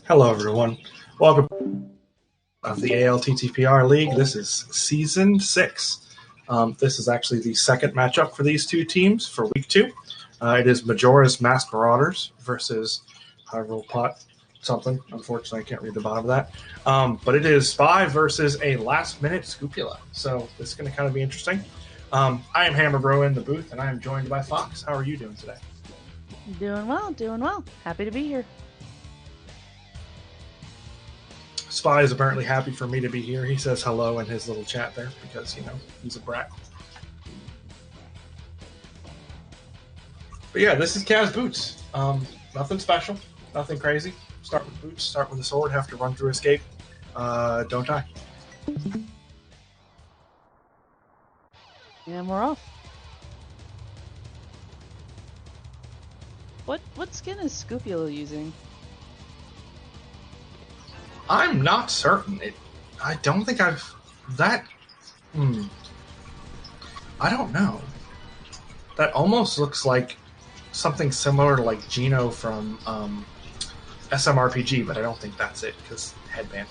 Hello, everyone. Welcome to the ALTTPR League. This is Season 6. This is actually the second matchup for these two teams for Week 2. It is Majora's Mask Marauders versus Hyrule Pot something. Unfortunately, I can't read the bottom of that. But it is Spy versus a last-minute sk00pula. So this is going to kind of be interesting. I am Hammer Bro in the booth, and I am joined by Fox. How are you doing today? Doing well, doing well. Happy to be here. Spy is apparently happy for me to be here. He says hello in his little chat there because, he's a brat. But yeah, this is Kaz Boots. Nothing special, nothing crazy. Start with boots, start with a sword, have to run through escape. Don't die. And we're off. What skin is sk00pula using? I'm not certain. I don't think I've... That... I don't know. That almost looks like something similar to like Gino from SMRPG, but I don't think that's it, because headband.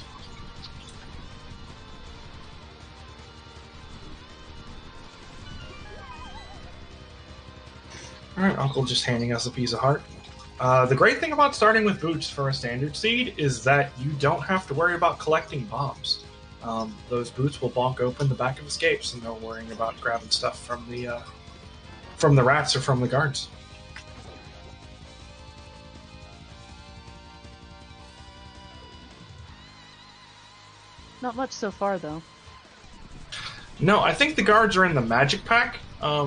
Alright, Uncle just handing us a piece of heart. The great thing about starting with boots for a standard seed is that you don't have to worry about collecting bombs. Those boots will bonk open the back of escapes, and no worrying about grabbing stuff from the rats or from the guards. Not much so far, though. No, I think the guards are in the magic pack,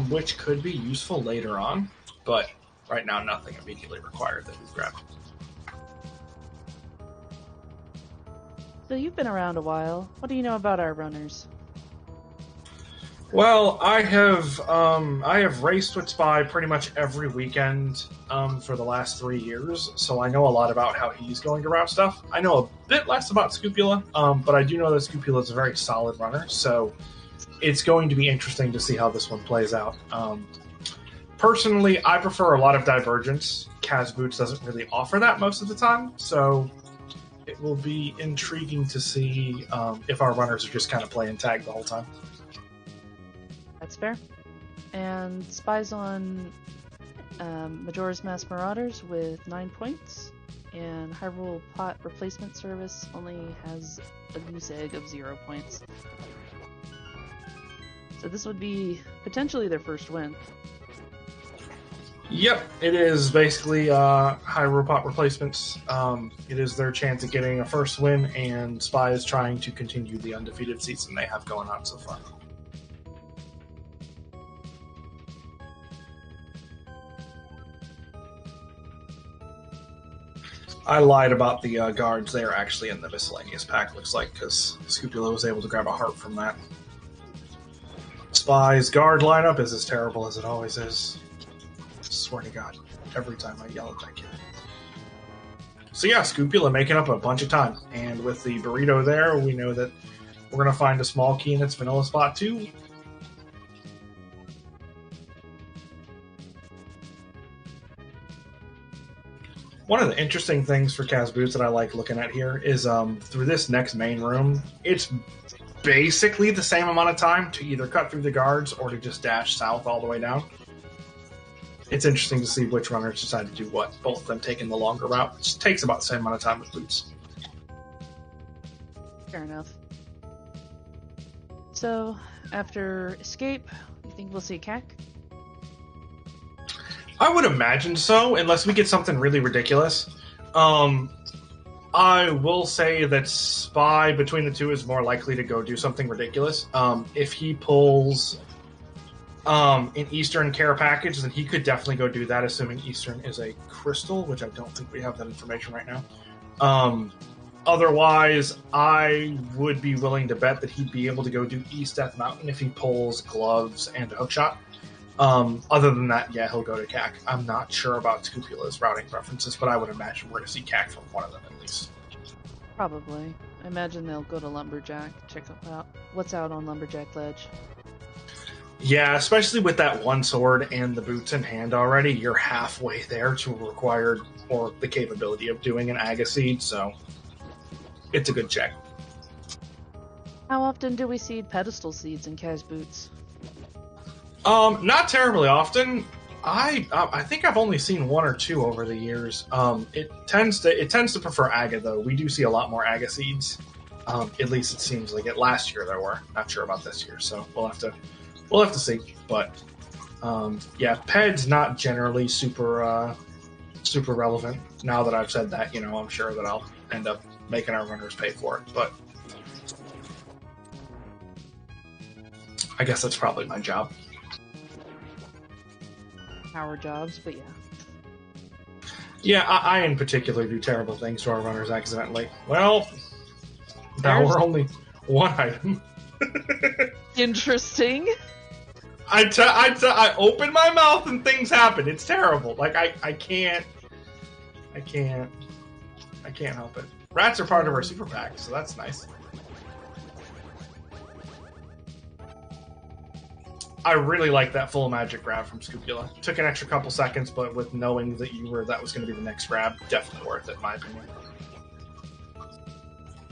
which could be useful later on, but right now nothing immediately required that we've grabbed. So you've been around a while. What do you know about our runners? Well, I have raced with Spy pretty much every weekend for the last 3 years, so I know a lot about how he's going to route stuff. I know a bit less about sk00pula, but I do know that sk00pula is a very solid runner, so it's going to be interesting to see how this one plays out. Personally, I prefer a lot of divergence. Kaz Boots doesn't really offer that most of the time, so it will be intriguing to see if our runners are just kind of playing tag the whole time. That's fair. And Spy's on Majora's Mask Marauders with 9 points, and Hyrule Pot Replacement Service only has a goose egg of 0 points. So this would be potentially their first win. Yep, it is basically Hyrule Pot replacements. It is their chance at getting a first win, and Spy is trying to continue the undefeated season they have going on so far. I lied about the guards. They are actually in the miscellaneous pack, looks like, because sk00pula was able to grab a heart from that. Spy's guard lineup is as terrible as it always is. I swear to God, every time I yell at that kid. So yeah, sk00pula making up a bunch of time, and with the burrito there, we know that we're going to find a small key in its vanilla spot too. One of the interesting things for Kaz Boots that I like looking at here is through this next main room, it's basically the same amount of time to either cut through the guards or to just dash south all the way down. It's interesting to see which runners decide to do what, both of them taking the longer route. It takes about the same amount of time with Boots. Fair enough. So, after escape, you think we'll see CAC? I would imagine so, unless we get something really ridiculous. I will say that Spy, between the two, is more likely to go do something ridiculous. If he pulls an Eastern care package, then he could definitely go do that, assuming Eastern is a crystal, which I don't think we have that information right now. Otherwise, I would be willing to bet that he'd be able to go do East Death Mountain if he pulls gloves and a hookshot. Other than that, yeah, he'll go to CAC. I'm not sure about sk00pula's routing preferences, but I would imagine we're going to see CAC from one of them at least. Probably. I imagine they'll go to Lumberjack, check out what's out on Lumberjack Ledge. Yeah, especially with that one sword and the boots in hand already, you're halfway there to required or the capability of doing an Aga seed, so it's a good check. How often do we seed pedestal seeds in Kaz boots? Not terribly often. I think I've only seen one or two over the years. It tends to prefer Aga though. We do see a lot more Aga seeds. At least it seems like it. Last year there were. Not sure about this year, so we'll have to see. But yeah, Ped's not generally super relevant. Now that I've said that, I'm sure that I'll end up making our runners pay for it. But I guess that's probably my job. Our jobs, but yeah. Yeah, I in particular do terrible things to our runners accidentally. Well, now we're only one item. Interesting. I open my mouth and things happen. It's terrible. Like I can't help it. Rats are part of our super pack, so that's nice. I really like that full magic grab from sk00pula. Took an extra couple seconds, but with knowing that that was going to be the next grab, definitely worth it, in my opinion.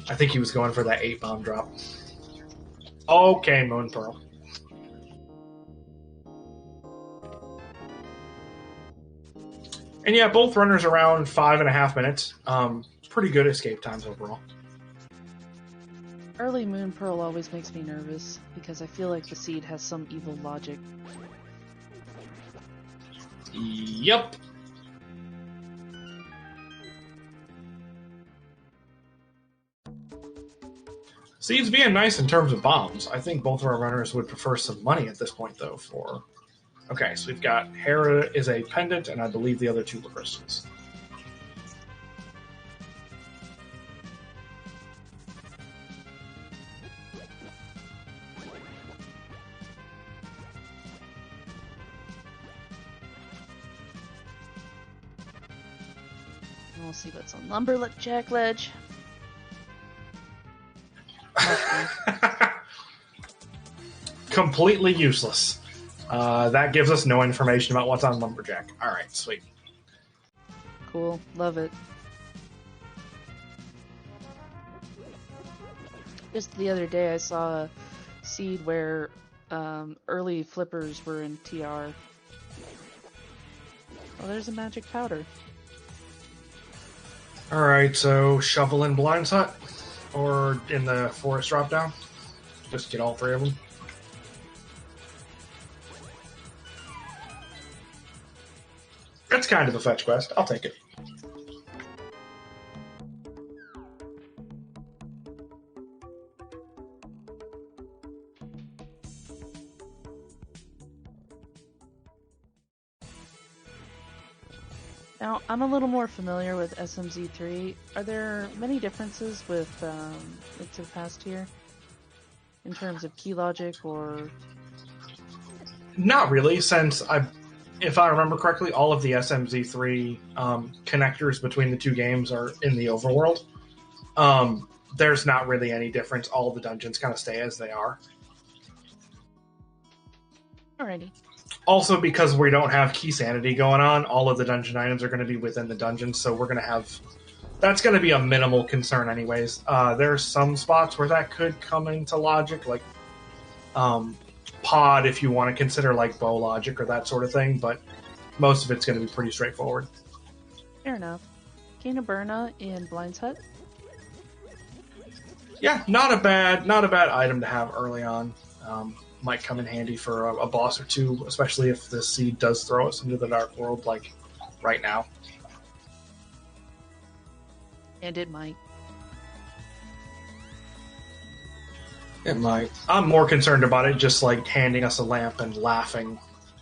I think he was going for that 8-bomb drop. Okay, Moon Pearl. And yeah, both runners around 5.5 minutes. Pretty good escape times overall. Early Moon Pearl always makes me nervous, because I feel like the seed has some evil logic. Yep. Seeds being nice in terms of bombs. I think both of our runners would prefer some money at this point, though, for... Okay, so we've got Hera is a pendant, and I believe the other two were crystals. We'll see what's on Lumberjack Ledge. Completely useless. That gives us no information about what's on Lumberjack. Alright, sweet. Cool. Love it. Just the other day I saw a seed where early flippers were in TR. Oh, there's a magic powder. Alright, so shovel in Blind's Hut? Or in the forest drop down? Just get all three of them. That's kind of a fetch quest. I'll take it. Now, I'm a little more familiar with SMZ3. Are there many differences with it to the past year? In terms of key logic or... Not really, since if I remember correctly, all of the SMZ3 connectors between the two games are in the overworld. There's not really any difference. All the dungeons kind of stay as they are. Alrighty. Also, because we don't have key sanity going on, all of the dungeon items are going to be within the dungeon, so we're going to have... That's going to be a minimal concern anyways. There's some spots where that could come into logic, like pod, if you want to consider like bow logic or that sort of thing, but most of it's going to be pretty straightforward. Fair enough. Cane of Burna in Blind's Hut? Yeah, not a bad item to have early on. Might come in handy for a boss or two, especially if the seed does throw us into the dark world, like right now. And it might. It might. I'm more concerned about it just like handing us a lamp and laughing,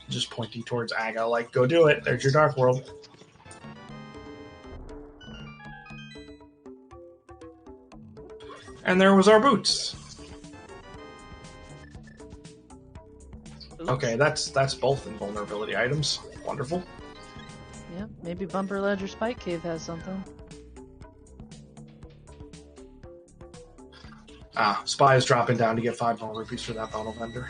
just pointing towards Aga, like, go do it, there's your dark world. And there was our boots. Oops. Okay, that's both invulnerability items. Wonderful. Yeah, maybe Bumper Ledge or Spike Cave has something. Spy is dropping down to get 5 more rupees for that bottle vendor.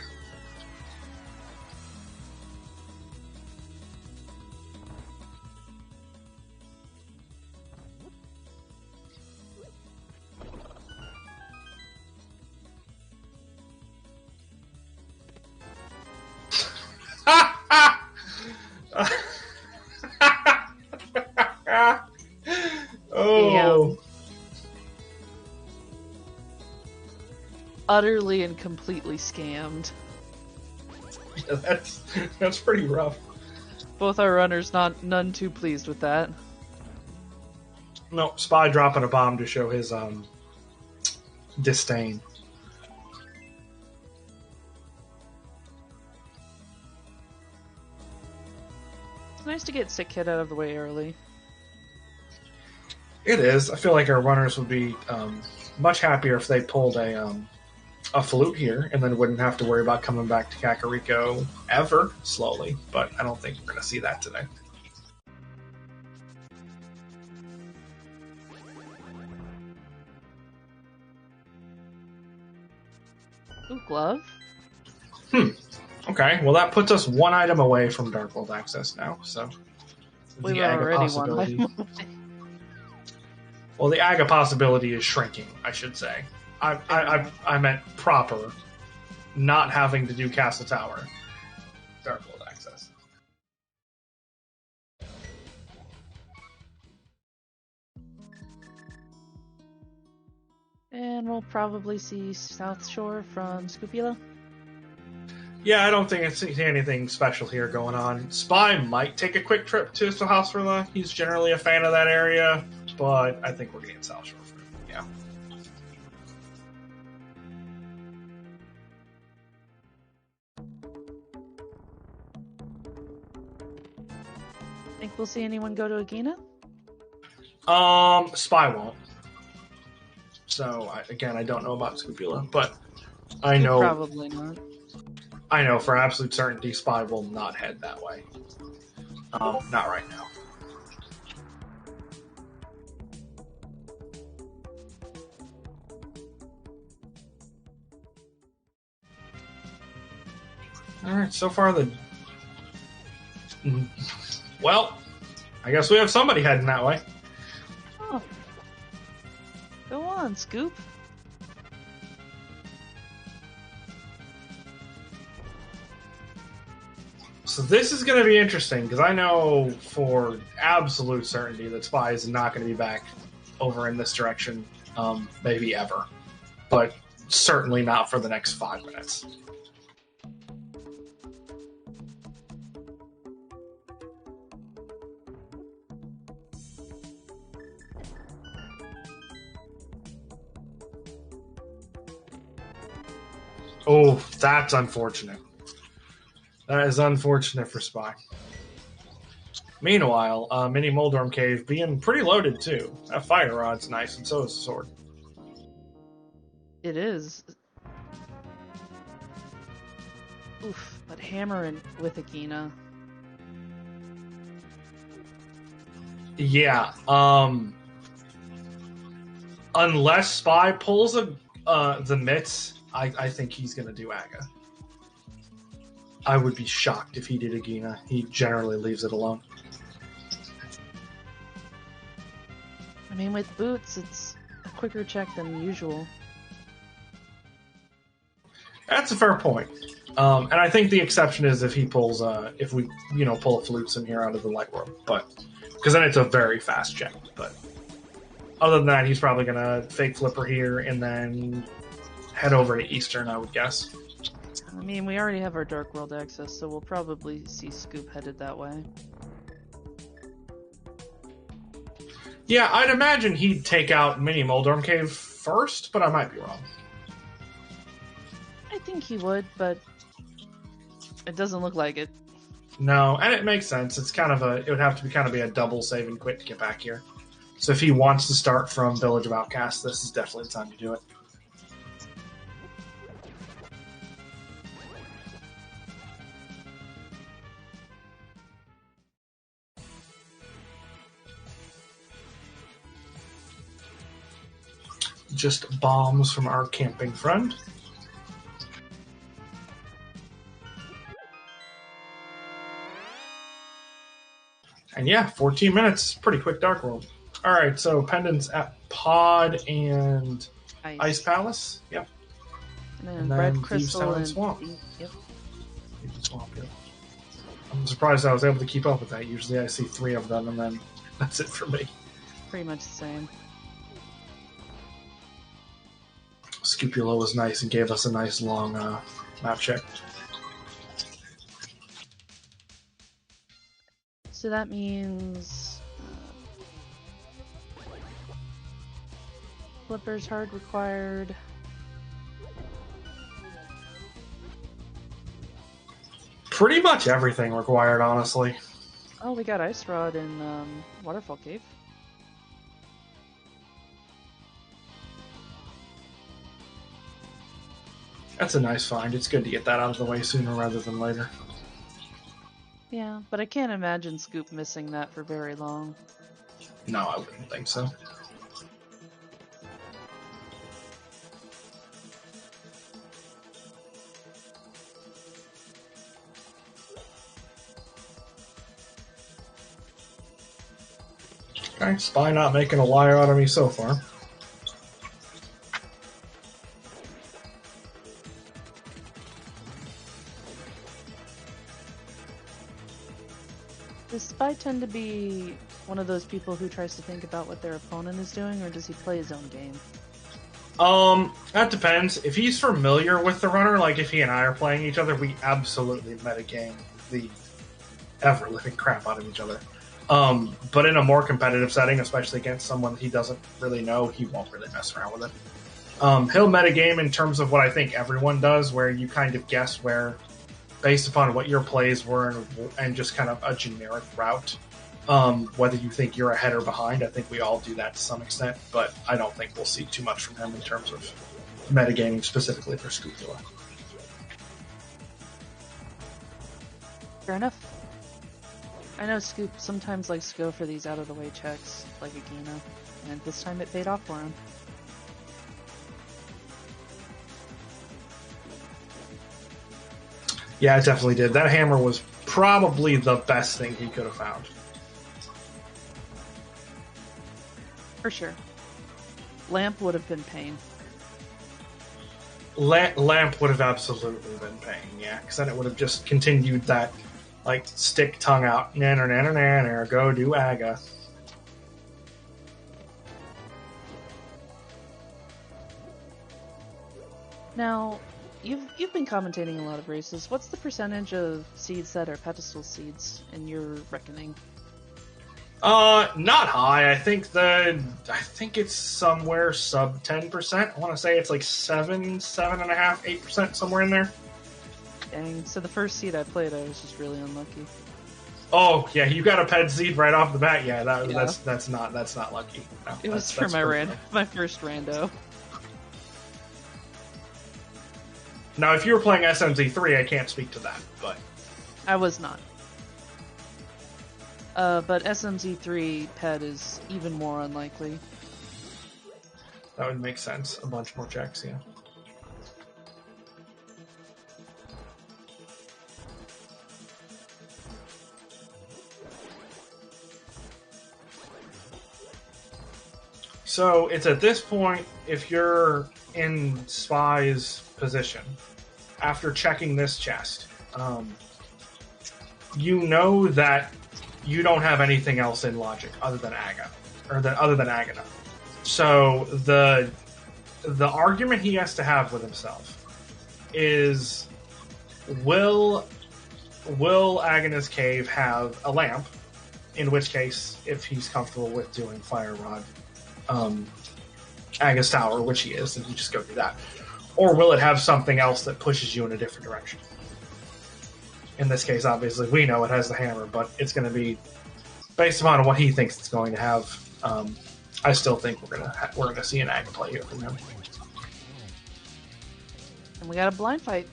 utterly and completely scammed. Yeah, that's pretty rough. Both our runners none too pleased with that. No, Spy dropping a bomb to show his disdain. It's nice to get Sick Kid out of the way early. It is. I feel like our runners would be much happier if they pulled a flute here and then wouldn't have to worry about coming back to Kakariko ever slowly. But I don't think we're going to see that today. Ooh, glove? Okay, well that puts us one item away from Dark World access now, so We the were Aga already possibility. one item away. Well, the Aga possibility is shrinking, I should say. I meant proper, not having to do Castle Tower Dark World access. And we'll probably see South Shore from sk00pula. Yeah, I don't think I see anything special here going on. Spy might take a quick trip to Sahasrara. He's generally a fan of that area, but I think we're getting South Shore for him. Yeah. Think we'll see anyone go to Agina? Spy won't. So again, I don't know about sk00pula, but I Scoop know probably not. I know for absolute certainty Spy will not head that way. Not right now. Alright, so far well, I guess we have somebody heading that way. Oh. Go on, Scoop. So this is going to be interesting, because I know for absolute certainty that Spy is not going to be back over in this direction, maybe ever. But certainly not for the next 5 minutes. Oh, that's unfortunate. That is unfortunate for Spy. Meanwhile, Mini Moldorm Cave being pretty loaded too. That fire rod's nice, and so is the sword. It is. Oof, but hammering with Agina. Yeah. Unless Spy pulls the mitts, I think he's gonna do Aga. I would be shocked if he did Agina. He generally leaves it alone. I mean, with boots, it's a quicker check than usual. That's a fair point. And I think the exception is if he pulls, if we, pull a flutes in here out of the light world. But, because then it's a very fast check. But other than that, he's probably going to fake flipper here and then head over to Eastern, I would guess. I mean, we already have our Dark World access, so we'll probably see Scoop headed that way. Yeah, I'd imagine he'd take out Mini Moldorm Cave first, but I might be wrong. I think he would, but it doesn't look like it. No, and it makes sense. It's kind of it would have to be a double save and quit to get back here. So if he wants to start from Village of Outcasts, this is definitely the time to do it. Just bombs from our camping friend. And yeah, 14 minutes. Pretty quick Dark World. Alright, so pendants at Pod and Ice Palace. Yep. And then Red Crystal and Swamp. Yep. Swamp, yep. I'm surprised I was able to keep up with that. Usually I see 3 of them and then that's it for me. Pretty much the same. sk00pula was nice and gave us a nice long map check. So that means Flipper's hard required. Pretty much everything required, honestly. Oh, we got Ice Rod in Waterfall Cave. That's a nice find. It's good to get that out of the way sooner rather than later. Yeah, but I can't imagine Scoop missing that for very long. No, I wouldn't think so. Okay, Spy not making a liar out of me so far. Does Spy tend to be one of those people who tries to think about what their opponent is doing, or does he play his own game? That depends. If he's familiar with the runner, like if he and I are playing each other, we absolutely metagame the ever-living crap out of each other. But in a more competitive setting, especially against someone he doesn't really know, he won't really mess around with it. He'll metagame in terms of what I think everyone does, where you kind of guess where, based upon what your plays were and just kind of a generic route, whether you think you're ahead or behind. I think we all do that to some extent, but I don't think we'll see too much from him in terms of metagaming specifically for sk00pula. Fair enough. I know Scoop sometimes likes to go for these out-of-the-way checks, like Agina, and this time it paid off for him. Yeah, it definitely did. That hammer was probably the best thing he could have found. For sure. Lamp would have been pain. Lamp would have absolutely been pain, yeah, because then it would have just continued that, like, stick tongue out, nanner, nanner, nanner, go do Aga. Now, you've been commentating a lot of races. What's the percentage of seeds that are pedestal seeds in your reckoning? Not high. I think it's somewhere sub 10%. I want to say it's like 7.5%, 8%, somewhere in there. Dang. So the first seed I played, I was just really unlucky. Oh yeah, you got a ped seed right off the bat. Yeah, that's not lucky. No, it was for my first rando. Now, if you were playing SMZ3, I can't speak to that, but I was not. But SMZ3 ped is even more unlikely. That would make sense. A bunch more checks, yeah. So it's at this point, if you're in Spy's position, after checking this chest, you know that you don't have anything else in logic other than Aga, other than Aghanim. So the argument he has to have with himself is, will Aghanim's cave have a lamp? In which case, if he's comfortable with doing Fire Rod, Aga's Tower, which he is, then you just go do that. Or will it have something else that pushes you in a different direction? In this case, obviously, we know it has the hammer, but it's going to be based upon what he thinks it's going to have. I still think we're gonna see an Aga play here from him. And we got a blind fight.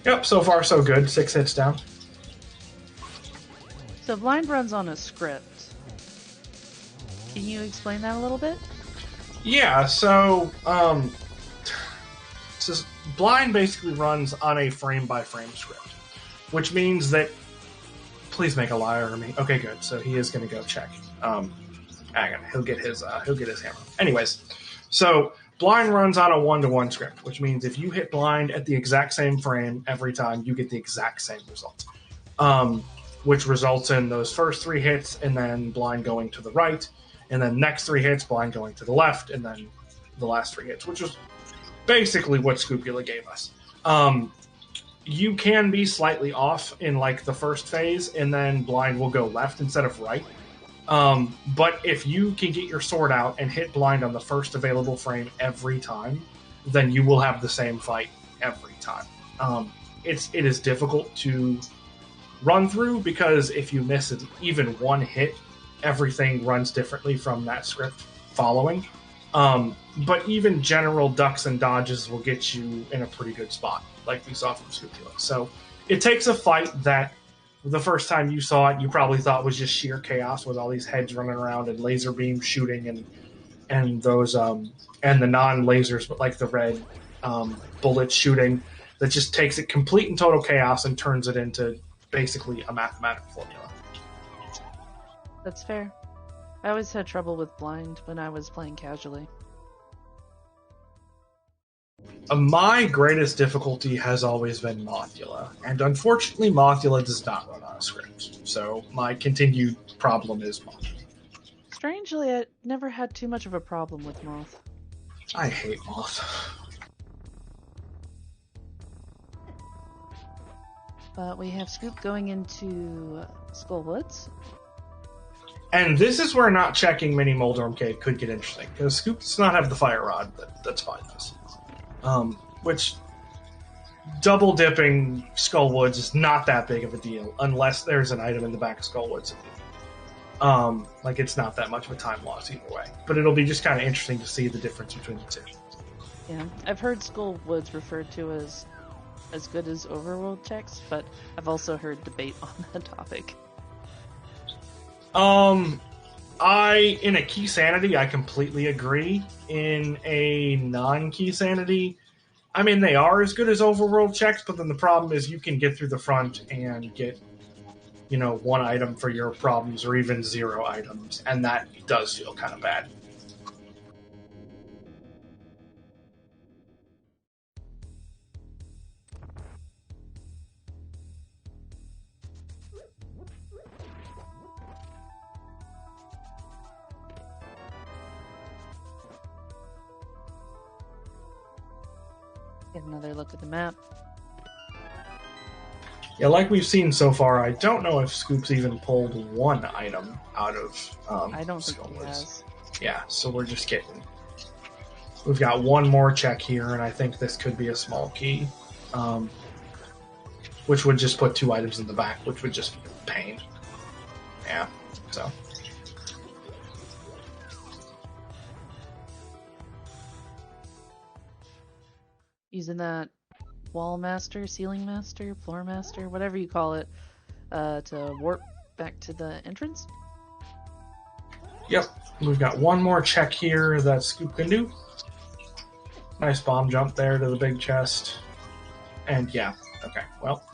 Yep, so far so good. 6 hits down. So blind runs on a script. Can you explain that a little bit? Yeah, so blind basically runs on a frame-by-frame script, which means that, please make a liar of me. Okay, good. So he is going to go check Agan. He'll get his hammer. Anyways, so blind runs on a 1-to-1 script, which means if you hit blind at the exact same frame every time, you get the exact same result, which results in those first 3 hits and then blind going to the right, and then next 3 hits, blind going to the left, and then the last 3 hits, which is basically what Scupula gave us. You can be slightly off in like the first phase, and then blind will go left instead of right. But if you can get your sword out and hit blind on the first available frame every time, then you will have the same fight every time. It is difficult to run through because if you miss even one hit, everything runs differently from that script following. But even general ducks and dodges will get you in a pretty good spot, like we saw from Scupula. So it takes a fight that the first time you saw it, you probably thought was just sheer chaos with all these heads running around and laser beam shooting and those and the non-lasers, but like the red bullets shooting, that just takes it complete and total chaos and turns it into basically a mathematical formula. That's fair. I always had trouble with blind when I was playing casually. My greatest difficulty has always been Mothula, and unfortunately Mothula does not run on a script, so my continued problem is Mothula. Strangely, I never had too much of a problem with Moth. I hate Moth. But we have Scoop going into Skullwoods. And this is where not checking Mini Moldorm Cave could get interesting, because Scoop does not have the Fire Rod that Spy does. Which double dipping Skullwoods is not that big of a deal unless there's an item in the back of Skullwoods. Like it's not that much of a time loss either way. But it'll be just kind of interesting to see the difference between the two. Yeah, I've heard Skullwoods referred to as good as overworld checks, but I've also heard debate on that topic. In a key sanity, I completely agree. In a non-key sanity, I mean, they are as good as overworld checks, but then the problem is you can get through the front and get, 1 item for your problems or even 0 items, and that does feel kind of bad. Get another look at the map. Yeah, like we've seen so far, I don't know if Scoop's even pulled 1 item out of I don't think he has. Yeah, so we're just getting... We've got 1 more check here, and I think this could be a small key. Which would just put 2 items in the back, which would just be a pain. Yeah, so... Using that wall master, ceiling master, floor master, whatever you call it, to warp back to the entrance? Yep, we've got 1 more check here that Scoop can do. Nice bomb jump there to the big chest. And yeah, okay, well,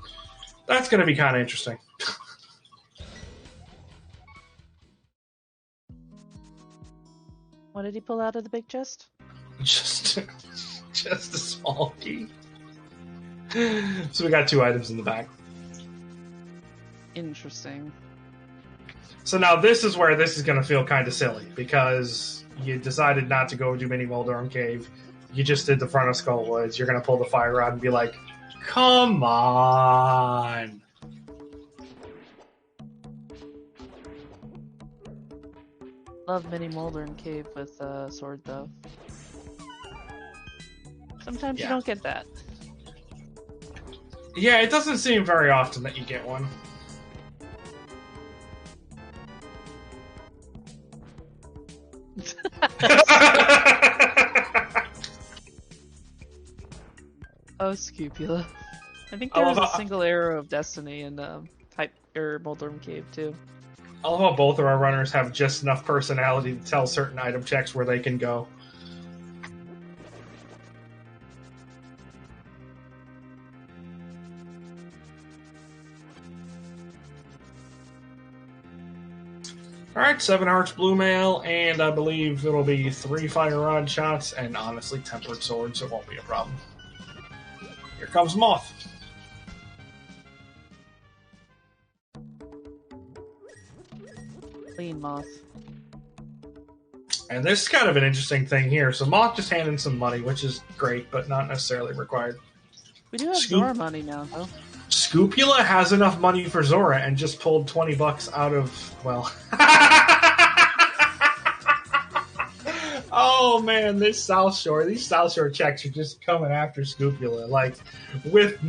that's going to be kind of interesting. What did he pull out of the big chest? Just a small key. So we got 2 items in the back. Interesting. So now this is where this is going to feel kind of silly, because you decided not to go do Mini Moldorm Cave. You just did the front of Skullwoods. You're going to pull the Fire Rod and be like, come on! Love Mini Moldorm Cave with a sword, though. Sometimes you don't get that. Yeah, it doesn't seem very often that you get one. Oh, Scupula. I think there was a single arrow of destiny in Moldorm Cave, too. I love how both of our runners have just enough personality to tell certain item checks where they can go. Alright, 7 Hearts Blue Mail, and I believe it'll be 3 Fire Rod shots, and honestly, Tempered Swords, it won't be a problem. Here comes Moth. Clean Moth. And this is kind of an interesting thing here. So Moth just handed some money, which is great, but not necessarily required. We do have Zora money now, though. Scopula has enough money for Zora and just pulled $20 out of, well... Oh man, these South Shore checks are just coming after Scopula, like, with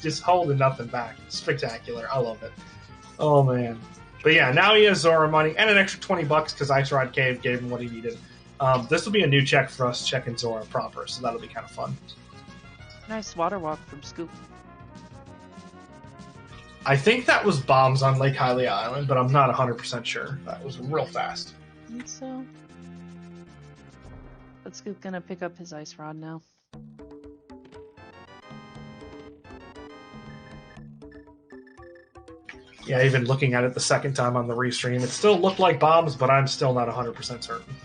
just holding nothing back. Spectacular. I love it. Oh man. But yeah, now he has Zora money and an extra $20 because Ice Rod Cave gave him what he needed. This will be a new check for us checking Zora proper, so that'll be kind of fun. Nice water walk from Scoop. I think that was bombs on Lake Hylia Island, but I'm not 100% sure. That was real fast. I think so. But Scoop gonna pick up his Ice Rod now. Yeah, even looking at it the second time on the restream, it still looked like bombs, but I'm still not 100% certain.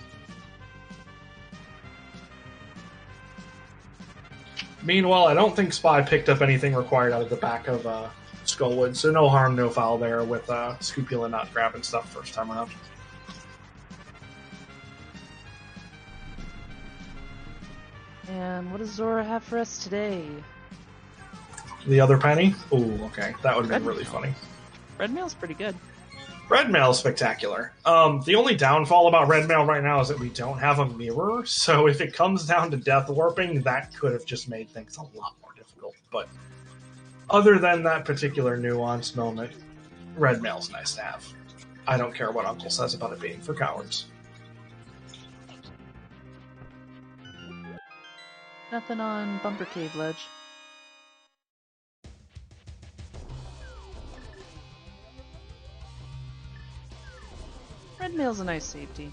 Meanwhile, I don't think Spy picked up anything required out of the back of Skullwood, so no harm, no foul there with Scopula not grabbing stuff first time around. And what does Zora have for us today? The other penny? Ooh, okay. That would have been really funny. Red Mail's pretty good. Red Mail is spectacular. The only downfall about Red Mail right now is that we don't have a mirror, so if it comes down to death warping, that could have just made things a lot more difficult. But other than that particular nuanced moment, Red Mail's nice to have. I don't care what Uncle says about it being for cowards. Nothing on Bumper Cave Ledge. Red Mail's a nice safety.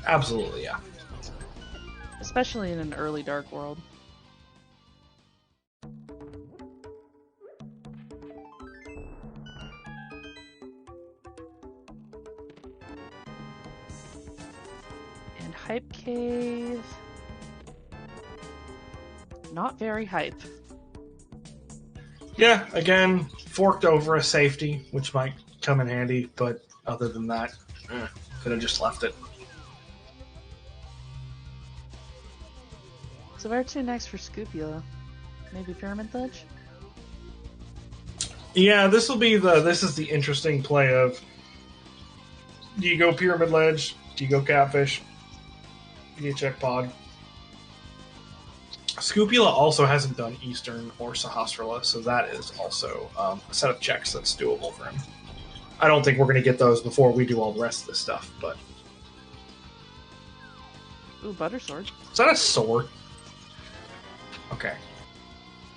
Absolutely, yeah. Especially in an early Dark World. And Hype Cave... not very hype. Yeah, again, forked over a safety, which might come in handy, but other than that, could have just left it. So where to next for Scopula? Maybe Pyramid Ledge? Yeah, this is the interesting play of, do you go Pyramid Ledge? Do you go Catfish? Do you check Pod? Scopula also hasn't done Eastern or Sahasrara, so that is also a set of checks that's doable for him. I don't think we're going to get those before we do all the rest of this stuff, but... Ooh, Butter Sword. Is that a sword? Okay.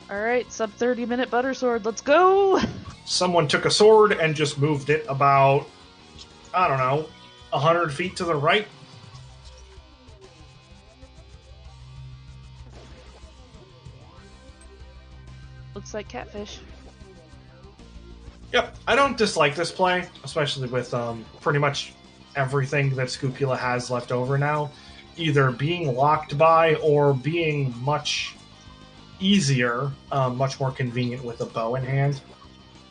Alright, sub 30-minute Butter Sword, let's go! Someone took a sword and just moved it about, I don't know, 100 feet to the right. Looks like Catfish. Yep, I don't dislike this play, especially with pretty much everything that Scopula has left over now, either being locked by or being much easier, much more convenient with a bow in hand.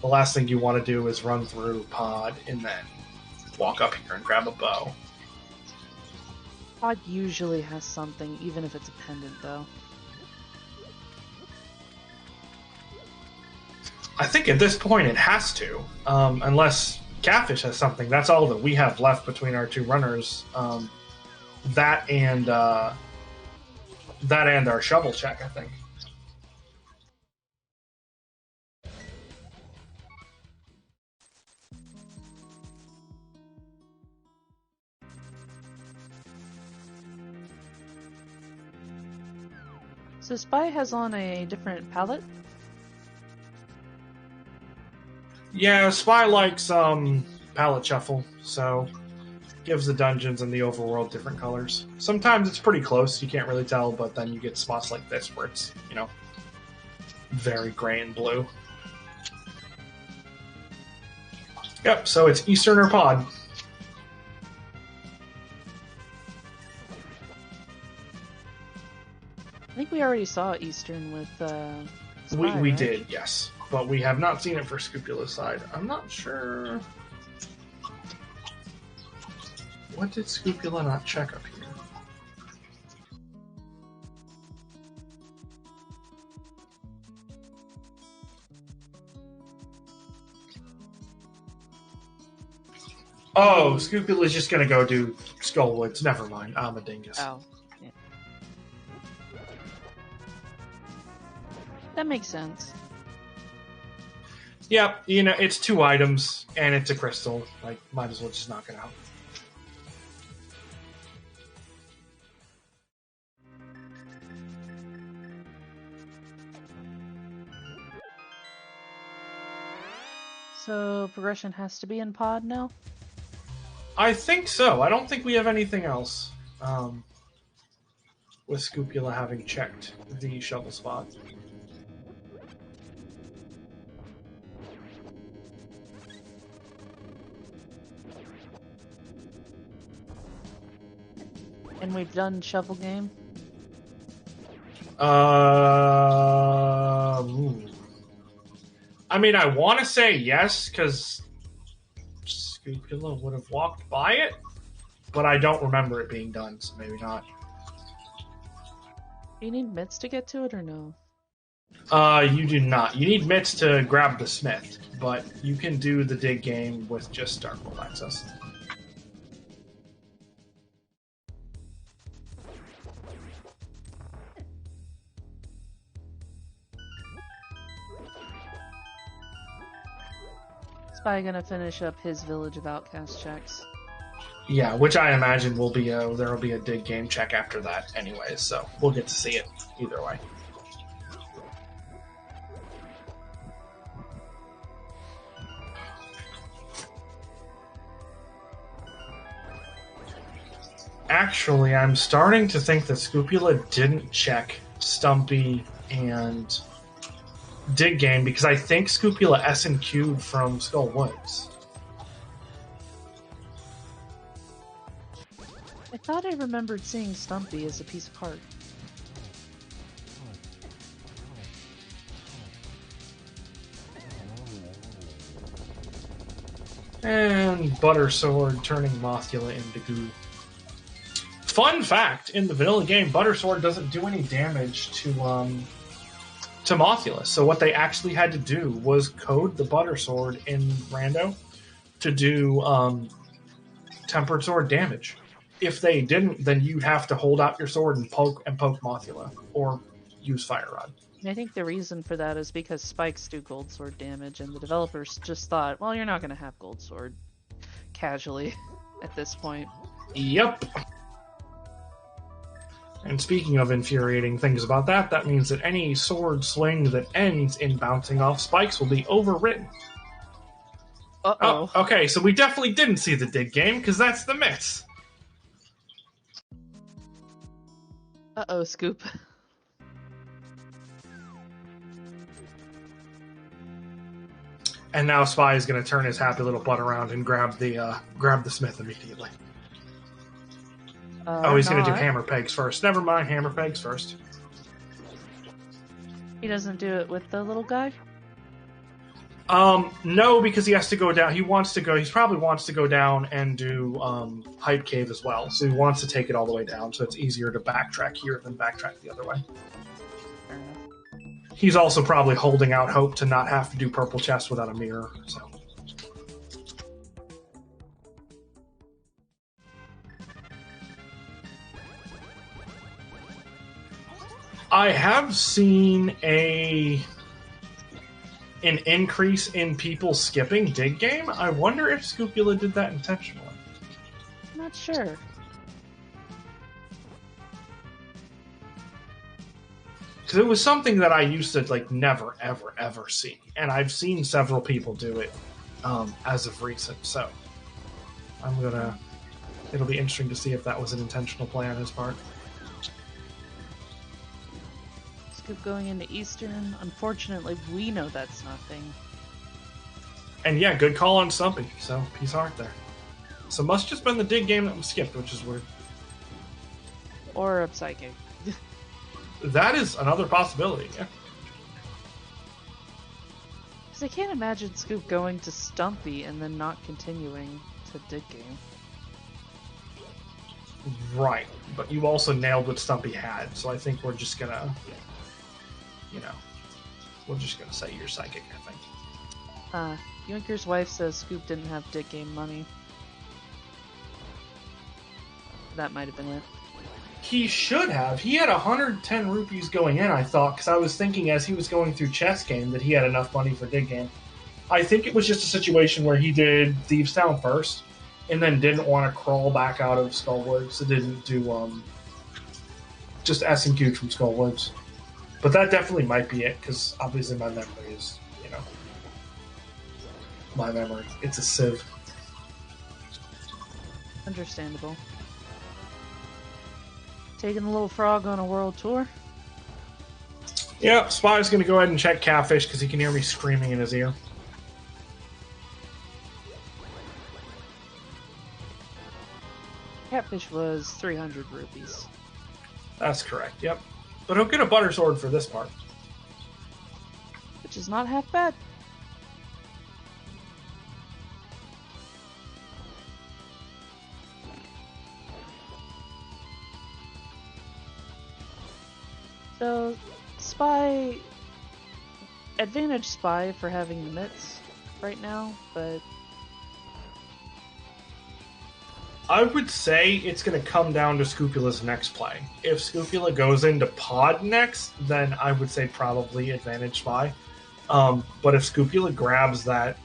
The last thing you want to do is run through Pod and then walk up here and grab a bow. Pod usually has something, even if it's a pendant, though. I think at this point it has to, unless Catfish has something. That's all that we have left between our two runners. That and our shovel check, I think. So Spy has on a different palette. Yeah, Spy likes palette shuffle, so gives the dungeons and the overworld different colors. Sometimes it's pretty close, you can't really tell, but then you get spots like this where it's, you know, very gray and blue. Yep, so it's Eastern or Pod. I think we already saw Eastern with Spy, We right? did, yes. But we have not seen it for Scopula's side. I'm not sure. What did Scopula not check up here? Oh, Scopula's just gonna go do Skullwoods. Never mind. I'm a dingus. Oh. Yeah. That makes sense. Yep, you know, it's 2 items, and it's a crystal. Like, might as well just knock it out. So, progression has to be in pod now? I think so. I don't think we have anything else. With Scopula having checked the shovel spot. And we've done shovel game? I mean, I want to say yes, because Scopula would have walked by it, but I don't remember it being done, so maybe not. Do you need mitts to get to it or no? You do not. You need mitts to grab the smith, but you can do the dig game with just Darkworld access. Spy gonna finish up his Village of Outcast checks. Yeah, which I imagine will be there will be a dig game check after that anyways, so we'll get to see it either way. Actually, I'm starting to think that Scopula didn't check Stumpy and dig game because I think Scopula S and Q'd from Skull Woods. I thought I remembered seeing Stumpy as a piece of heart. And Buttersword turning Mothula into goo. Fun fact, in the vanilla game, Buttersword doesn't do any damage to Mothula. So what they actually had to do was code the Buttersword in Rando to do Tempered Sword damage. If they didn't, then you'd have to hold out your sword and poke Mothula, or use Fire Rod. I think the reason for that is because spikes do gold sword damage, and the developers just thought, well, you're not going to have gold sword casually at this point. Yep. And speaking of infuriating things about that, that means that any sword swing that ends in bouncing off spikes will be overwritten. Uh-oh. Oh, okay, so we definitely didn't see the dig game, because that's the miss. Uh-oh, Scoop. And now Spy is going to turn his happy little butt around and grab the smith immediately. He's going to do hammer pegs first. Never mind, hammer pegs first. He doesn't do it with the little guy? No, because he has to go down. He probably wants to go down and do Hype Cave as well. So he wants to take it all the way down, so it's easier to backtrack here than backtrack the other way. Fair enough. He's also probably holding out hope to not have to do Purple Chest without a mirror, so... I have seen an increase in people skipping dig game. I wonder if Scopula did that intentionally. I'm not sure. Because it was something that I used to never, ever, ever see. And I've seen several people do it as of recent. So it'll be interesting to see if that was an intentional play on his part. Scoop going into Eastern. Unfortunately, we know that's nothing. And yeah, good call on Stumpy. So, piece of art there. So must just been the dig game that was skipped, which is weird. Or a Psychic. That is another possibility, yeah. Because I can't imagine Scoop going to Stumpy and then not continuing to dig game. Right, but you also nailed what Stumpy had, so I think we're just gonna, you know, we're just gonna say you're psychic, I think. Yoinker's wife says Scoop didn't have dick game money. That might have been it. He should have. He had 110 rupees going in, I thought, because I was thinking as he was going through chess game that he had enough money for dig game. I think it was just a situation where he did Thieves Town first, and then didn't want to crawl back out of Skullwoods, so didn't do just S and Q from Skullwoods. But that definitely might be it, because obviously my memory is, you know, my memory. It's a sieve. Understandable. Taking the little frog on a world tour? Yeah, Spy's going to go ahead and check Catfish because he can hear me screaming in his ear. Catfish was 300 rupees. That's correct, yep. But he'll get a butter sword for this part. Which is not half bad. So, advantage Spy for having the mitts right now, but I would say it's going to come down to Scupula's next play. If Scupula goes into Pod next, then I would say probably advantage Spy. But if Scupula grabs the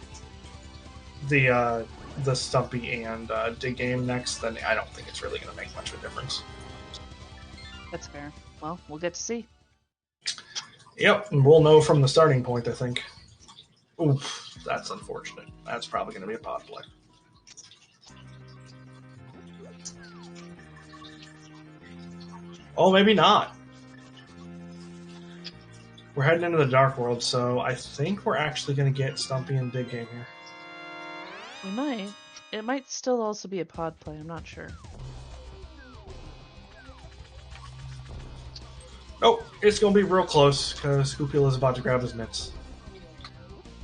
Stumpy and Dig game next, then I don't think it's really going to make much of a difference. That's fair. Well, we'll get to see. Yep, and we'll know from the starting point, I think. Oof, that's unfortunate. That's probably going to be a Pod play. Oh, maybe not. We're heading into the Dark World, so I think we're actually going to get Stumpy and Dig game here. We might. It might still also be a pod play, I'm not sure. Oh, it's going to be real close, because Scupula's about to grab his mitts.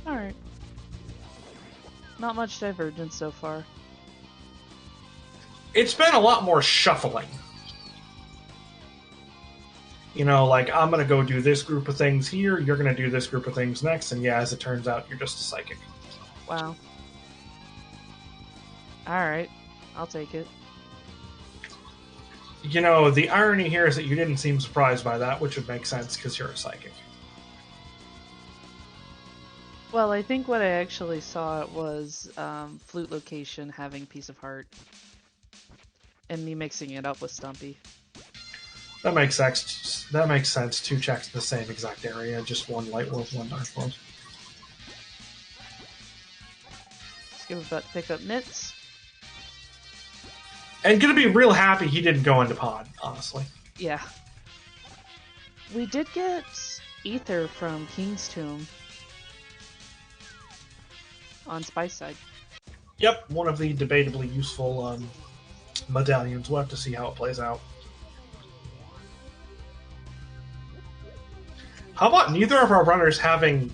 Alright. Not much divergence so far. It's been a lot more shuffling. You know, like, I'm going to go do this group of things here, you're going to do this group of things next, and yeah, as it turns out, you're just a psychic. Wow. Alright. I'll take it. You know, the irony here is that you didn't seem surprised by that, which would make sense because you're a psychic. Well, I think what I actually saw was Flute Location having Piece of Heart. And me mixing it up with Stumpy. That makes sense. That makes sense. Two checks in the same exact area, just one light world, one dark world. Skip about to pick up mitts. And gonna be real happy he didn't go into Pod, honestly. Yeah. We did get Ether from King's Tomb on Spy's side. Yep, one of the debatably useful medallions. We'll have to see how it plays out. How about neither of our runners having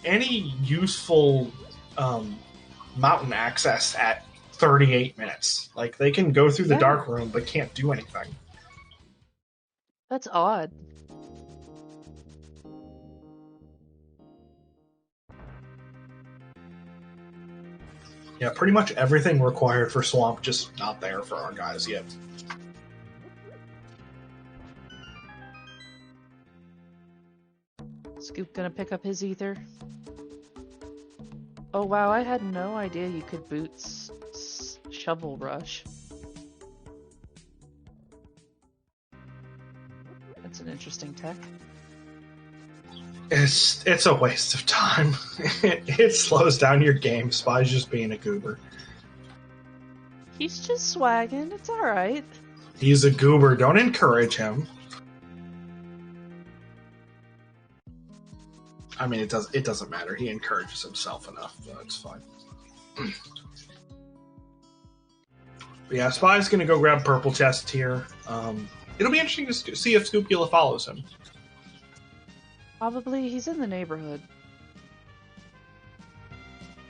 any useful mountain access at 38 minutes? Like, they can go through the dark room, but can't do anything. That's odd. Yeah, pretty much everything required for Swamp just not there for our guys yet. Scoop gonna pick up his ether. Oh wow, I had no idea you could boot Shovel Rush. That's an interesting tech. It's a waste of time. It slows down your game. Spy's just being a goober. He's just swagging. It's alright. He's a goober. Don't encourage him. I mean, it doesn't matter. He encourages himself enough, so it's fine. But yeah, Spy's going to go grab Purple Chest here. It'll be interesting to see if Scoopula follows him. Probably. He's in the neighborhood.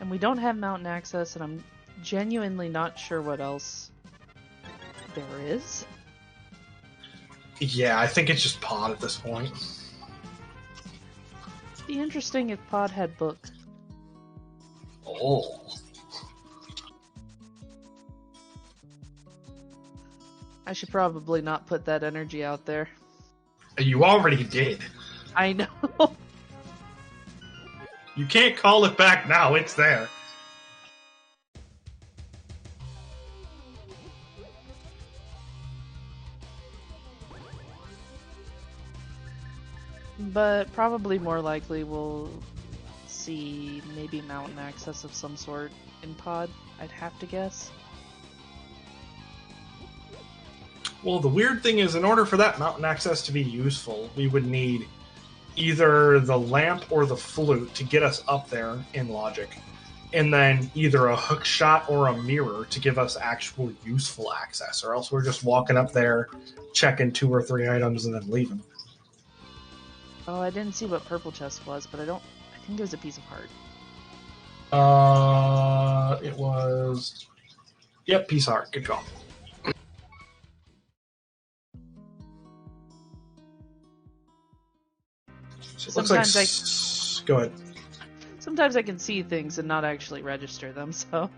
And we don't have mountain access, and I'm genuinely not sure what else There is? Yeah, I think it's just Pod at this point. It'd be interesting if Pod had book. Oh. I should probably not put that energy out there. You already did. I know. You can't call it back now, it's there. But probably more likely we'll see maybe mountain access of some sort in Pod, I'd have to guess. Well, the weird thing is, in order for that mountain access to be useful, we would need either the lamp or the flute to get us up there in logic, and then either a hook shot or a mirror to give us actual useful access, or else we're just walking up there, checking 2 or 3 items, and then leaving. Oh, I didn't see what purple chest was, but I think it was a piece of heart. It was... Yep, piece of heart. Good call. So it looks like... Go ahead. Sometimes I can see things and not actually register them, so...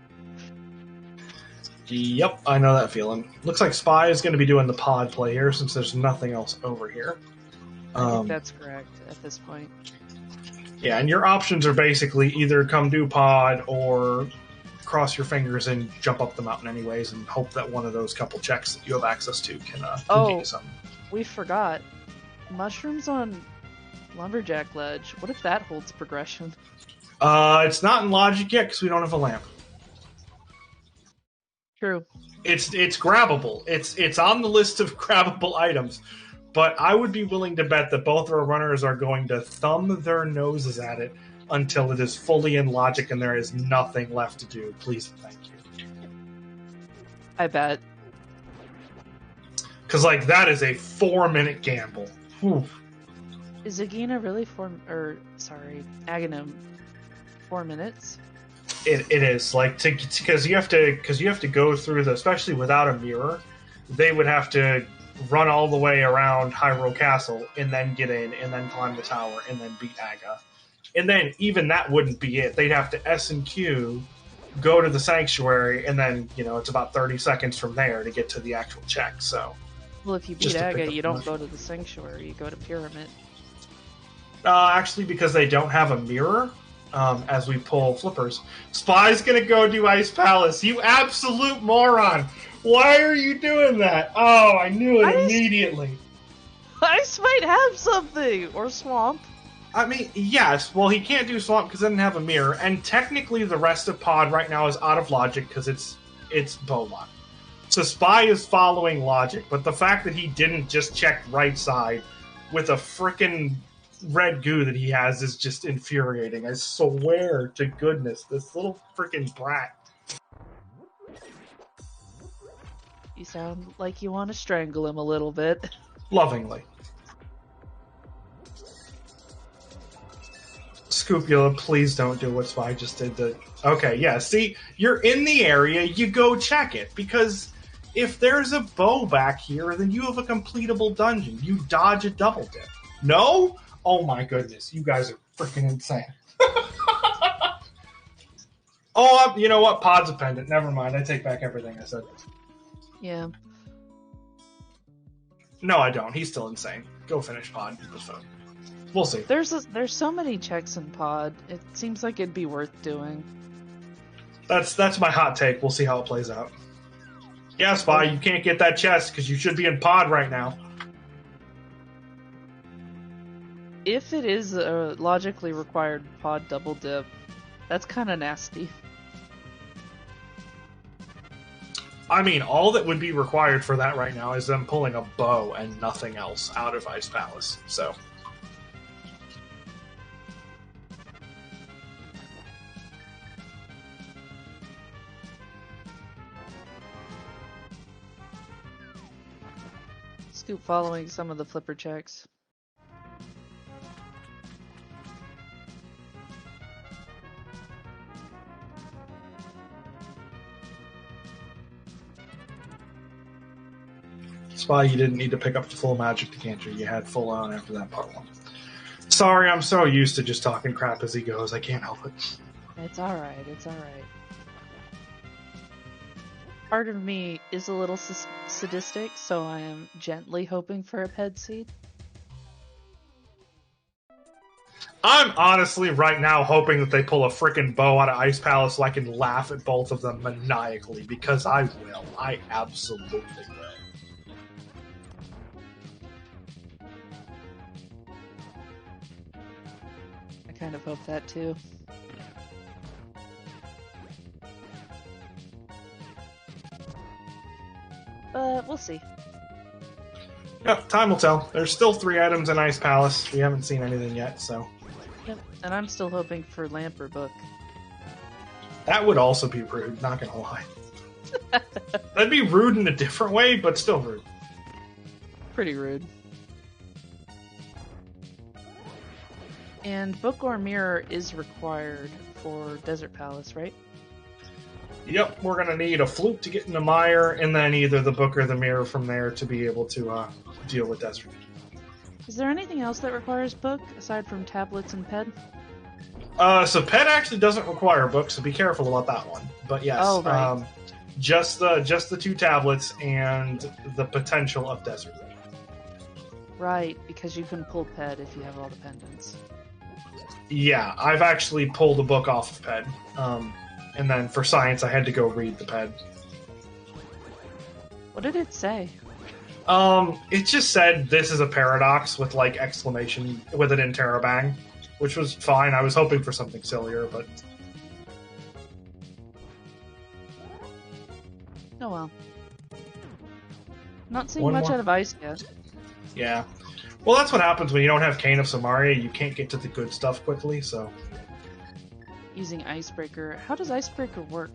Yep, I know that feeling. Looks like Spy is going to be doing the pod play here, since there's nothing else over here. I think that's correct at this point. Yeah, and your options are basically either come do pod or cross your fingers and jump up the mountain anyways and hope that one of those couple checks that you have access to can get you something. We forgot. Mushrooms on Lumberjack Ledge. What if that holds progression? It's not in logic yet because we don't have a lamp. True. It's grabbable. It's on the list of grabbable items. But I would be willing to bet that both our runners are going to thumb their noses at it until it is fully in logic and there is nothing left to do. Please and thank you. I bet. Because, that is a 4-minute gamble. Whew. Is Agina really Aghanim 4 minutes? It is. Because you have to go through especially without a mirror, they would have to run all the way around Hyrule Castle, and then get in, and then climb the tower, and then beat Aga. And then, even that wouldn't be it. They'd have to S and Q, go to the Sanctuary, and then, it's about 30 seconds from there to get to the actual check, so... Well, if you beat Aga, you don't go to the Sanctuary, you go to Pyramid. Actually, because they don't have a mirror, as we pull flippers. Spy's gonna go do Ice Palace, you absolute moron! Why are you doing that? Oh, I knew it immediately. Ice might have something! Or Swamp. I mean, yes. Well, he can't do Swamp because he doesn't have a mirror. And technically the rest of Pod right now is out of logic because it's Bowlock. So Spy is following logic. But the fact that he didn't just check right side with a frickin' red goo that he has is just infuriating. I swear to goodness, this little frickin' brat. You sound like you want to strangle him a little bit. Lovingly. Scopula, please don't do what Spy just did. Okay, yeah, see, you're in the area, you go check it, because if there's a bow back here, then you have a completable dungeon. You dodge a double dip. No? Oh my goodness, you guys are freaking insane. Oh, you know what? Pod's a pendant. Never mind, I take back everything I said. Yeah. No, I don't. He's still insane. Go finish Pod. We'll see. There's so many checks in Pod. It seems like it'd be worth doing. That's my hot take. We'll see how it plays out. Yeah, Spy, you can't get that chest because you should be in Pod right now. If it is a logically required Pod double dip, that's kind of nasty. I mean, all that would be required for that right now is them pulling a bow and nothing else out of Ice Palace, so... Scoop following some of the flipper checks. Spy, you didn't need to pick up the full magic decanter. You had full on after that part one. Sorry, I'm so used to just talking crap as he goes. I can't help it. It's alright, it's alright. Part of me is a little sadistic, so I am gently hoping for a ped seed. I'm honestly right now hoping that they pull a frickin' bow out of Ice Palace so I can laugh at both of them maniacally, because I will. I absolutely will. I kind of hope that too. But we'll see. Yep, time will tell. There's still 3 items in Ice Palace. We haven't seen anything yet, so... Yep, and I'm still hoping for lamp or book. That would also be rude, not gonna lie. That'd be rude in a different way, but still rude. Pretty rude. And book or mirror is required for Desert Palace, right? Yep, we're gonna need a flute to get into Mire, and then either the book or the mirror from there to be able to deal with Desert. Is there anything else that requires book, aside from tablets and ped? So ped actually doesn't require a book, so be careful about that one. But yes, oh, right. Just the 2 tablets and the potential of Desert. Right, because you can pull ped if you have all the pendants. Yeah, I've actually pulled a book off of ped. And then for science, I had to go read the ped. What did it say? It just said, this is a paradox with, like, exclamation with an interrobang, which was fine. I was hoping for something sillier, but... Oh well. Not seeing much out of ice yet. Yeah. Well, that's what happens when you don't have Cane of Samaria. You can't get to the good stuff quickly, so... Using Icebreaker. How does Icebreaker work?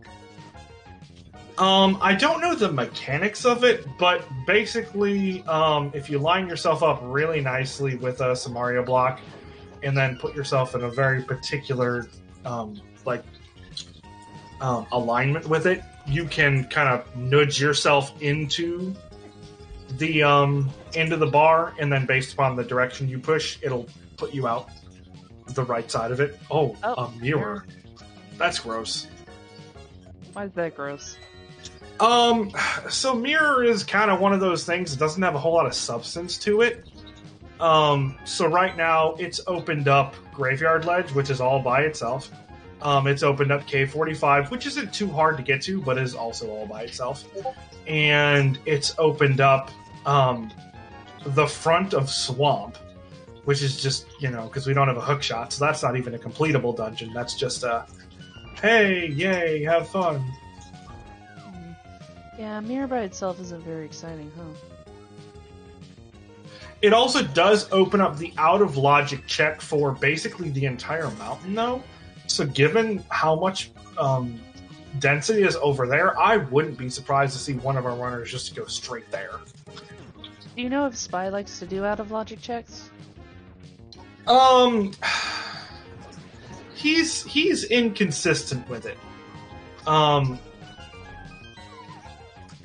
I don't know the mechanics of it, but basically, if you line yourself up really nicely with a Samaria block, and then put yourself in a very particular, alignment with it, you can kind of nudge yourself into the bar, and then based upon the direction you push, it'll put you out the right side of it. Oh, a mirror. That's gross. Why is that gross? So mirror is kind of one of those things that doesn't have a whole lot of substance to it. So right now it's opened up Graveyard Ledge, which is all by itself. It's opened up K45, which isn't too hard to get to, but is also all by itself. And it's opened up, the front of Swamp, which is just, because we don't have a hook shot, so that's not even a completable dungeon. That's just a, hey, yay, have fun. Yeah, mirror by itself isn't very exciting, huh? It also does open up the out-of-logic check for basically the entire mountain, though. So given how much density is over there, I wouldn't be surprised to see one of our runners just go straight there. Do you know if Spy likes to do out-of-logic checks? He's inconsistent with it.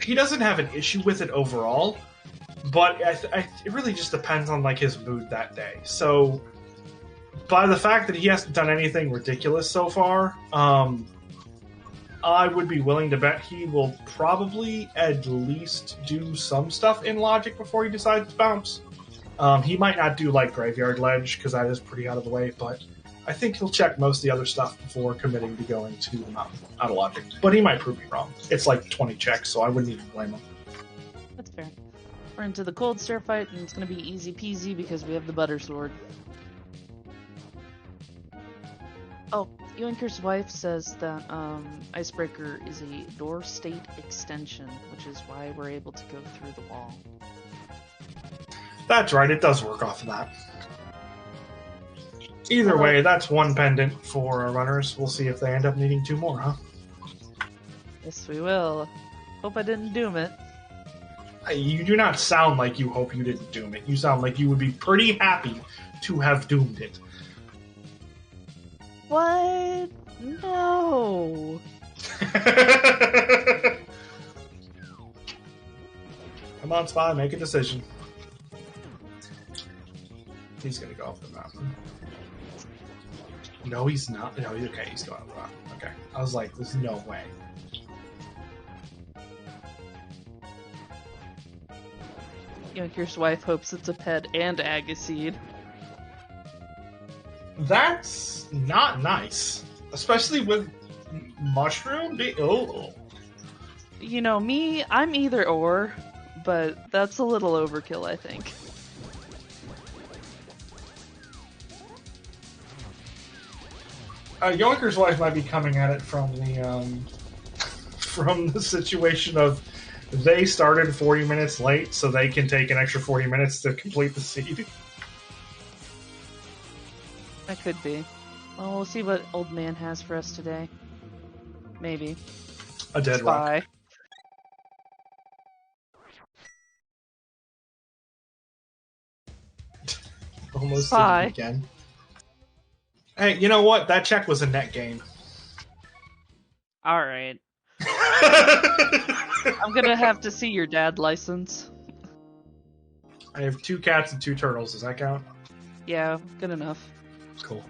He doesn't have an issue with it overall, but it really just depends on like his mood that day. So, by the fact that he hasn't done anything ridiculous so far, I would be willing to bet he will probably at least do some stuff in Logic before he decides to bounce. He might not do like Graveyard Ledge, because that is pretty out of the way, but I think he'll check most of the other stuff before committing to going to the mountain out of Logic. But he might prove me wrong. It's like 20 checks, so I wouldn't even blame him. That's fair. We're into the Cold Stare fight, and it's going to be easy peasy because we have the Butter Sword. Oh, Yoinker's wife says that Icebreaker is a door state extension, which is why we're able to go through the wall. That's right, it does work off of that. Either way, that's one pendant for our runners. We'll see if they end up needing 2 more, huh? Yes, we will. Hope I didn't doom it. You do not sound like you hope you didn't doom it. You sound like you would be pretty happy to have doomed it. What? No. Come on, Spy, make a decision. He's gonna go up the mountain. No, he's not. No, okay, he's going up the mountain. Okay. I was like, there's no way. Yoinker's wife hopes it's a pet and Agaseed. That's not nice. Especially with mushroom. Oh. You know, me, I'm either or, but that's a little overkill, I think. Yoinker's wife might be coming at it from the situation of they started 40 minutes late, so they can take an extra 40 minutes to complete the seed. That could be. Well, we'll see what old man has for us today. Maybe. A dead Spy. rock. Almost Spy. did it again. Hey, you know what? That check was a net gain. Alright. I'm gonna have to see your dad license. I have 2 cats and 2 turtles. Does that count? Yeah, good enough. Cool.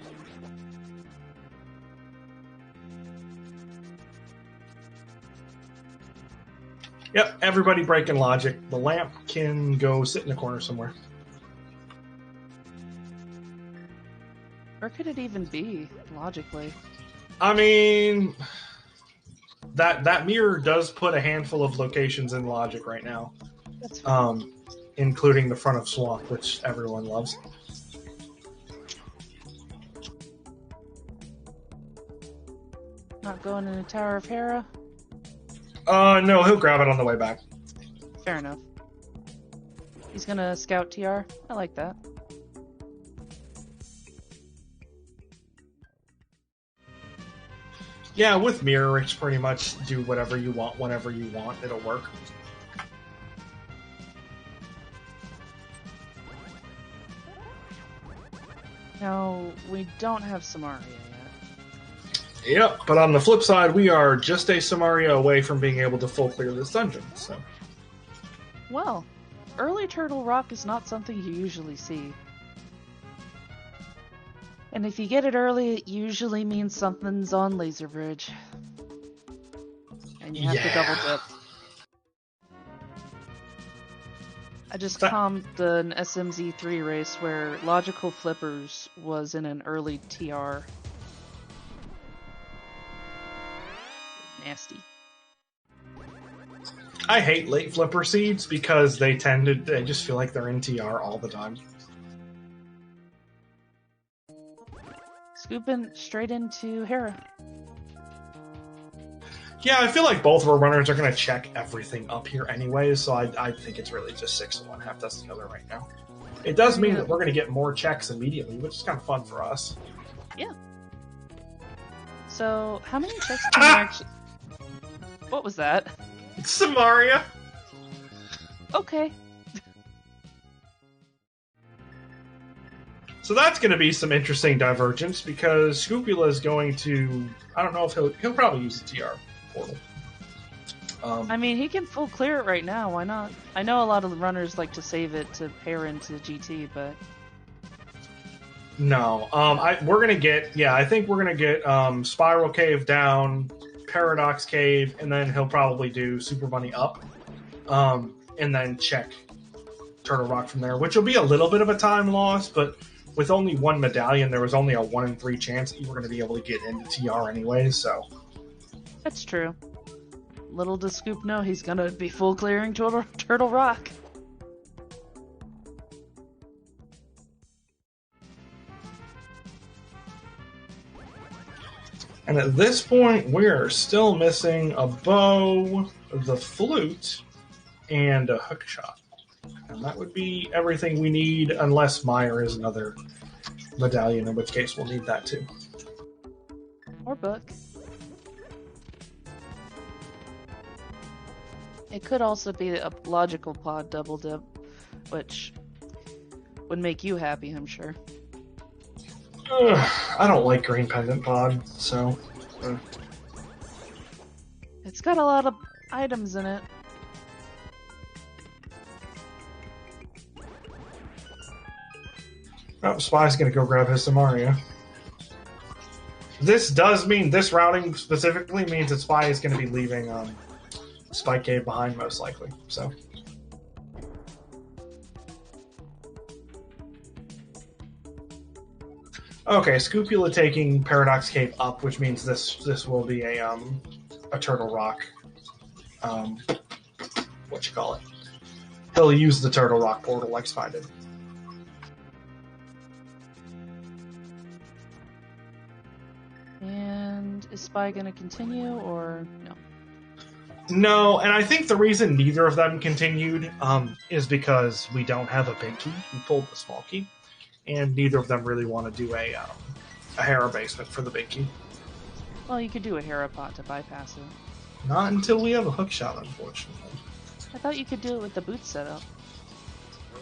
Yep, everybody breaking logic. The lamp can go sit in the corner somewhere. Where could it even be, logically? I mean, that mirror does put a handful of locations in logic right now. That's fine. Including the front of Swamp, which everyone loves. Not going in the Tower of Hera? No, he'll grab it on the way back. Fair enough. He's gonna scout TR? I like that. Yeah, with mirror, it's pretty much do whatever you want, whenever you want. It'll work. No, we don't have Samaria yet. Yep, but on the flip side, we are just a Samaria away from being able to full clear this dungeon, so... Well, early Turtle Rock is not something you usually see. And if you get it early, it usually means something's on Laser Bridge. And you have to double dip. I just calmed an SMZ3 race where Logical Flippers was in an early TR. Nasty. I hate late flipper seeds because they just feel like they're in TR all the time. Scooping straight into Hera. Yeah, I feel like both of our runners are going to check everything up here anyways, so I think it's really just 6 to 1, half dozen the other right now. It does mean that we're going to get more checks immediately, which is kind of fun for us. Yeah. So, how many checks can you actually... What was that? It's Samaria! Okay. So that's going to be some interesting divergence, because Scopula is going to... I don't know if he'll probably use the TR portal. I mean, he can full clear it right now, why not? I know a lot of the runners like to save it to pair into GT, but... No. We're going to get... Yeah, I think we're going to get Spiral Cave down, Paradox Cave, and then he'll probably do Super Bunny up, and then check Turtle Rock from there, which will be a little bit of a time loss, but with only one medallion, there was only a 1 in 3 chance that you were going to be able to get into TR anyway, so... That's true. Little does Scoop know he's going to be full clearing Turtle Rock. And at this point, we're still missing a bow, the flute, and a hook shot. And that would be everything we need, unless Meyer is another medallion, in which case we'll need that too. Or book. It could also be a logical pod double dip, which would make you happy, I'm sure. I don't like green pendant pod, so... It's got a lot of items in it. Oh, Spy's gonna go grab his Samaria. This does mean, this routing specifically means that Spy is going to be leaving Spike Cave behind, most likely. So. Okay, sk00pula taking Paradox Cave up, which means this will be a Turtle Rock. What you call it? He'll use the Turtle Rock portal like Spy did. And is Spy going to continue or no? No, and I think the reason neither of them continued is because we don't have a big key. We pulled the small key, and neither of them really want to do a Hera basement for the big key. Well, you could do a Hera pot to bypass it. Not until we have a hook shot, unfortunately. I thought you could do it with the boot setup.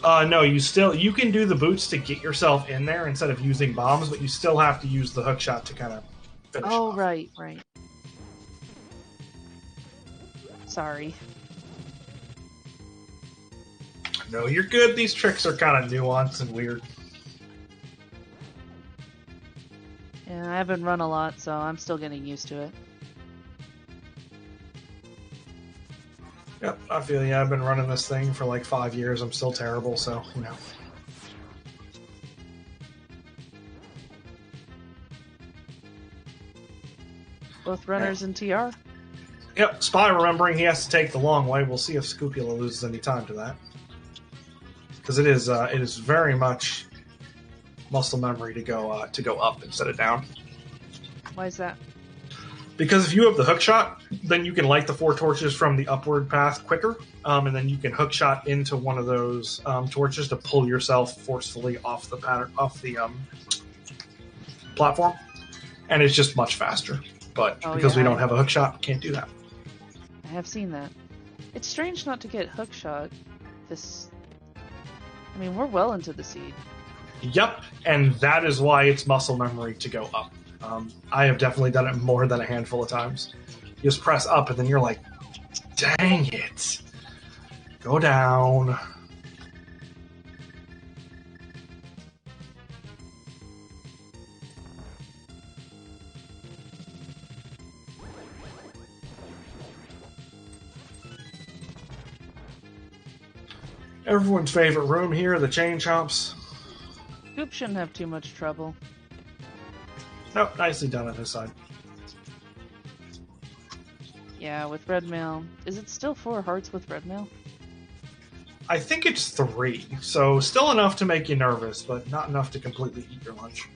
No, you can do the boots to get yourself in there instead of using bombs, but you still have to use the hook shot to kind of finish Oh, off. right. Sorry. No, you're good. These tricks are kind of nuanced and weird. Yeah, I haven't run a lot, so I'm still getting used to it. Yep, I feel you. I've been running this thing for like 5 years. I'm still terrible, so, you know. Both runners in TR? Yep, Spy remembering he has to take the long way. We'll see if sk00pula loses any time to that. Because it is very much muscle memory to go up instead of down. Why is that? Because if you have the hook shot, then you can light the 4 torches from the upward path quicker, and then you can hook shot into one of those torches to pull yourself forcefully off the platform, and it's just much faster. But because we don't have a hook shot, can't do that. I have seen that. It's strange not to get hook shot. I mean, we're well into the seed. Yep, and that is why it's muscle memory to go up. I have definitely done it more than a handful of times. You just press up, and then you're like, dang it. Go down. Everyone's favorite room here, the chain chomps. Goop shouldn't have too much trouble. Nope, nicely done on his side. Yeah, with red mail. Is it still 4 hearts with red mail? I think it's 3, so still enough to make you nervous, but not enough to completely eat your lunch.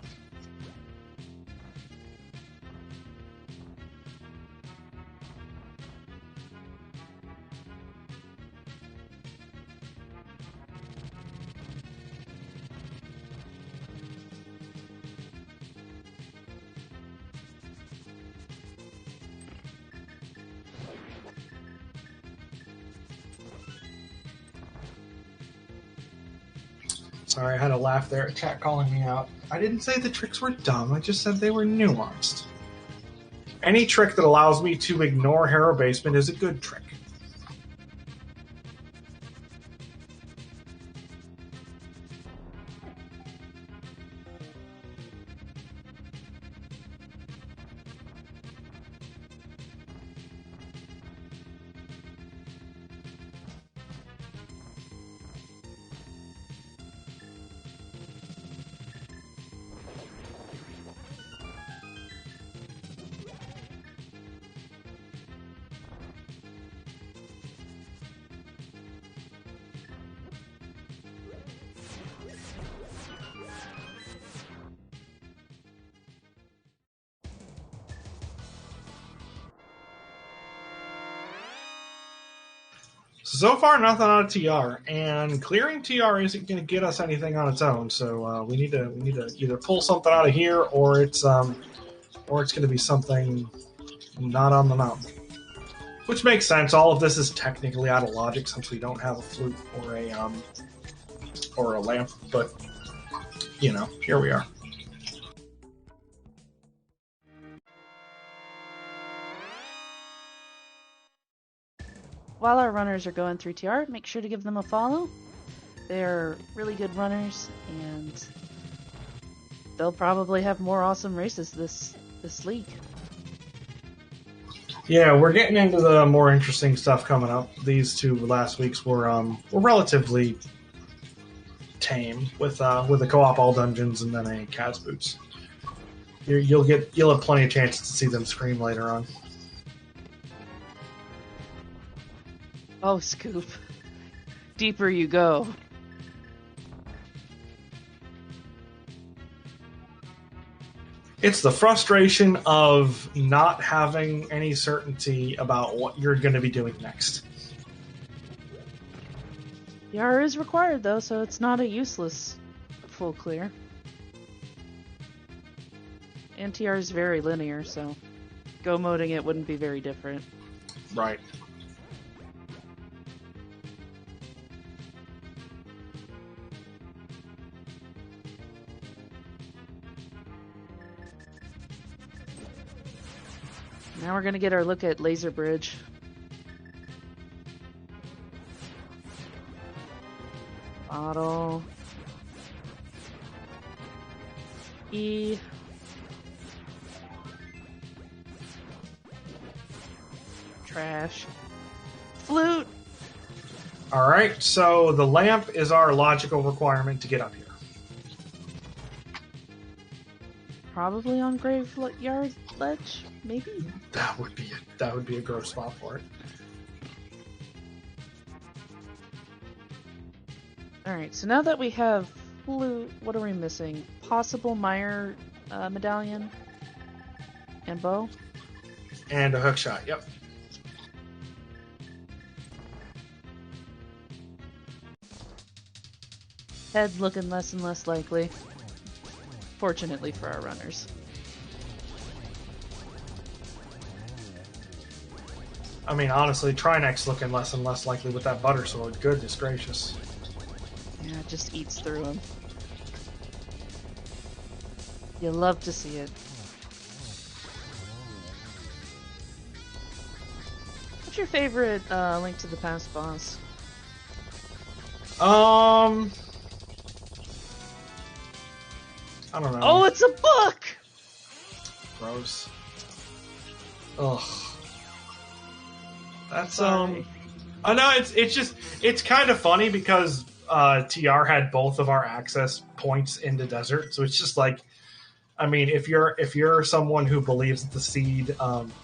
Sorry, I had a laugh there at chat calling me out. I didn't say the tricks were dumb, I just said they were nuanced. Any trick that allows me to ignore Hera Basement is a good trick. So far, nothing out of TR, and clearing TR isn't going to get us anything on its own. So we need to either pull something out of here, or it's going to be something not on the mountain. Which makes sense. All of this is technically out of logic since we don't have a flute or a lamp. But you know, here we are. While our runners are going through TR, make sure to give them a follow. They're really good runners, and they'll probably have more awesome races this league. Yeah, we're getting into the more interesting stuff coming up. These 2 last weeks were relatively tame with the co-op all dungeons and then a cat's boots. You'll have plenty of chances to see them scream later on. Oh, Scoop. Deeper you go. It's the frustration of not having any certainty about what you're going to be doing next. PR is required, though, so it's not a useless full clear. And TR is very linear, so go moding it wouldn't be very different. Right. Now we're gonna get our look at Laser Bridge. Bottle. E. Trash. Flute! Alright, so the lamp is our logical requirement to get up here. Probably on Graveyard Ledge, maybe? That would be a gross spot for it. Alright, so now that we have flute, what are we missing? Possible Meyer medallion and bow? And a hook shot, yep. Head looking less and less likely. Fortunately for our runners. I mean, honestly, Trinex's looking less and less likely with that butter sword. Goodness gracious. Yeah, it just eats through him. You love to see it. What's your favorite Link to the Past boss? I don't know. Oh, it's a book! Gross. Ugh. That's Sorry. I know it's kind of funny because TR had both of our access points into desert, so it's just like, I mean, if you're someone who believes that the seed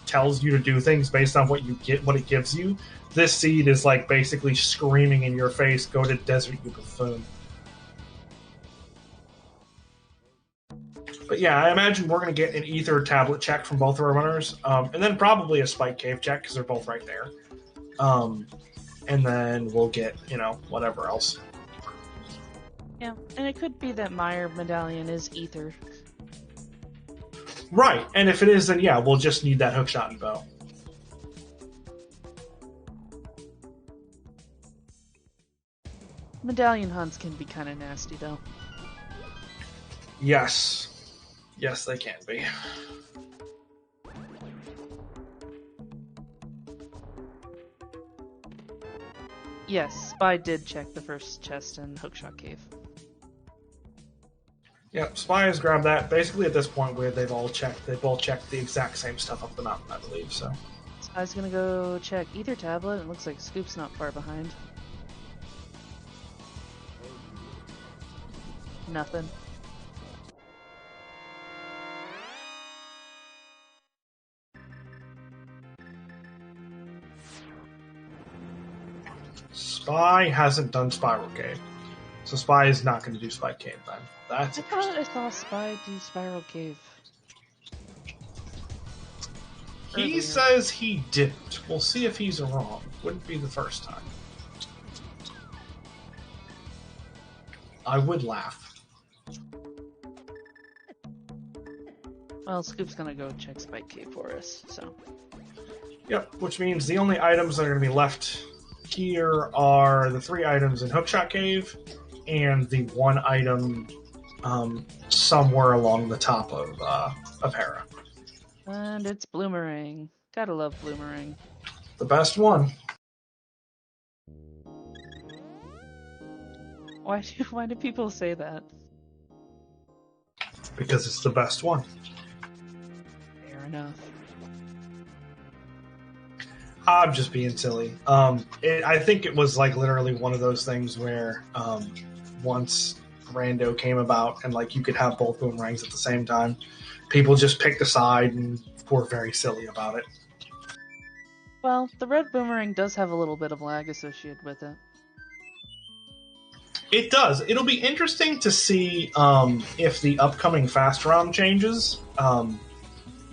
tells you to do things based on what it gives you, this seed is like basically screaming in your face, "Go to desert, you buffoon." But yeah, I imagine we're going to get an ether tablet check from both of our runners, and then probably a spike cave check because they're both right there. And then we'll get, whatever else. Yeah, and it could be that Meyer medallion is ether. Right, and if it is, then yeah, we'll just need that hookshot and bow. Medallion hunts can be kind of nasty, though. Yes. Yes, they can be. Yes, Spy did check the first chest in Hookshot Cave. Yep, Spy has grabbed that. Basically, at this point, where they both checked the exact same stuff up the mountain, I believe. So Spy's gonna go check ether tablet. It looks like Scoop's not far behind. Nothing. Spy hasn't done Spiral Cave, so Spy is not going to do Spike Cave then. That's I thought I saw Spy do Spiral Cave. He Earlier. says he didn't. We'll see if he's wrong. Wouldn't be the first time. I would laugh. Well, Scoop's gonna go check Spike Cave for us, so. Yep, which means the only items that are going to be left here are the 3 items in Hookshot Cave and the 1 item somewhere along the top of Hera. And it's Bloomerang. Gotta love Bloomerang. The best one. Why do people say that? because it's the best one. Fair enough. I'm just being silly. I think it was like literally one of those things where once Rando came about and like you could have both boomerangs at the same time, people just picked a side and were very silly about it. Well, the red boomerang does have a little bit of lag associated with it. It does. It'll be interesting to see if the upcoming fast round changes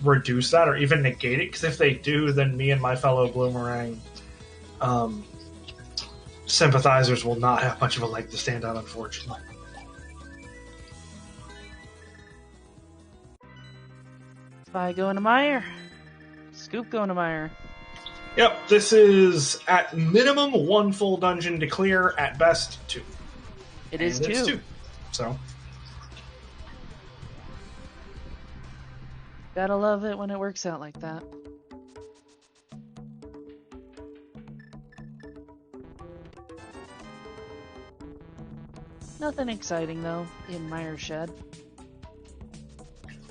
reduce that or even negate it, because if they do, then me and my fellow boomerang sympathizers will not have much of a leg to stand on, unfortunately. Spy going to Meyer. Scoop going to Meyer. Yep, this is at minimum 1 full dungeon to clear, at best 2. It is 2. It's 2. So Gotta love it when it works out like that. Nothing exciting though in Meyer's shed.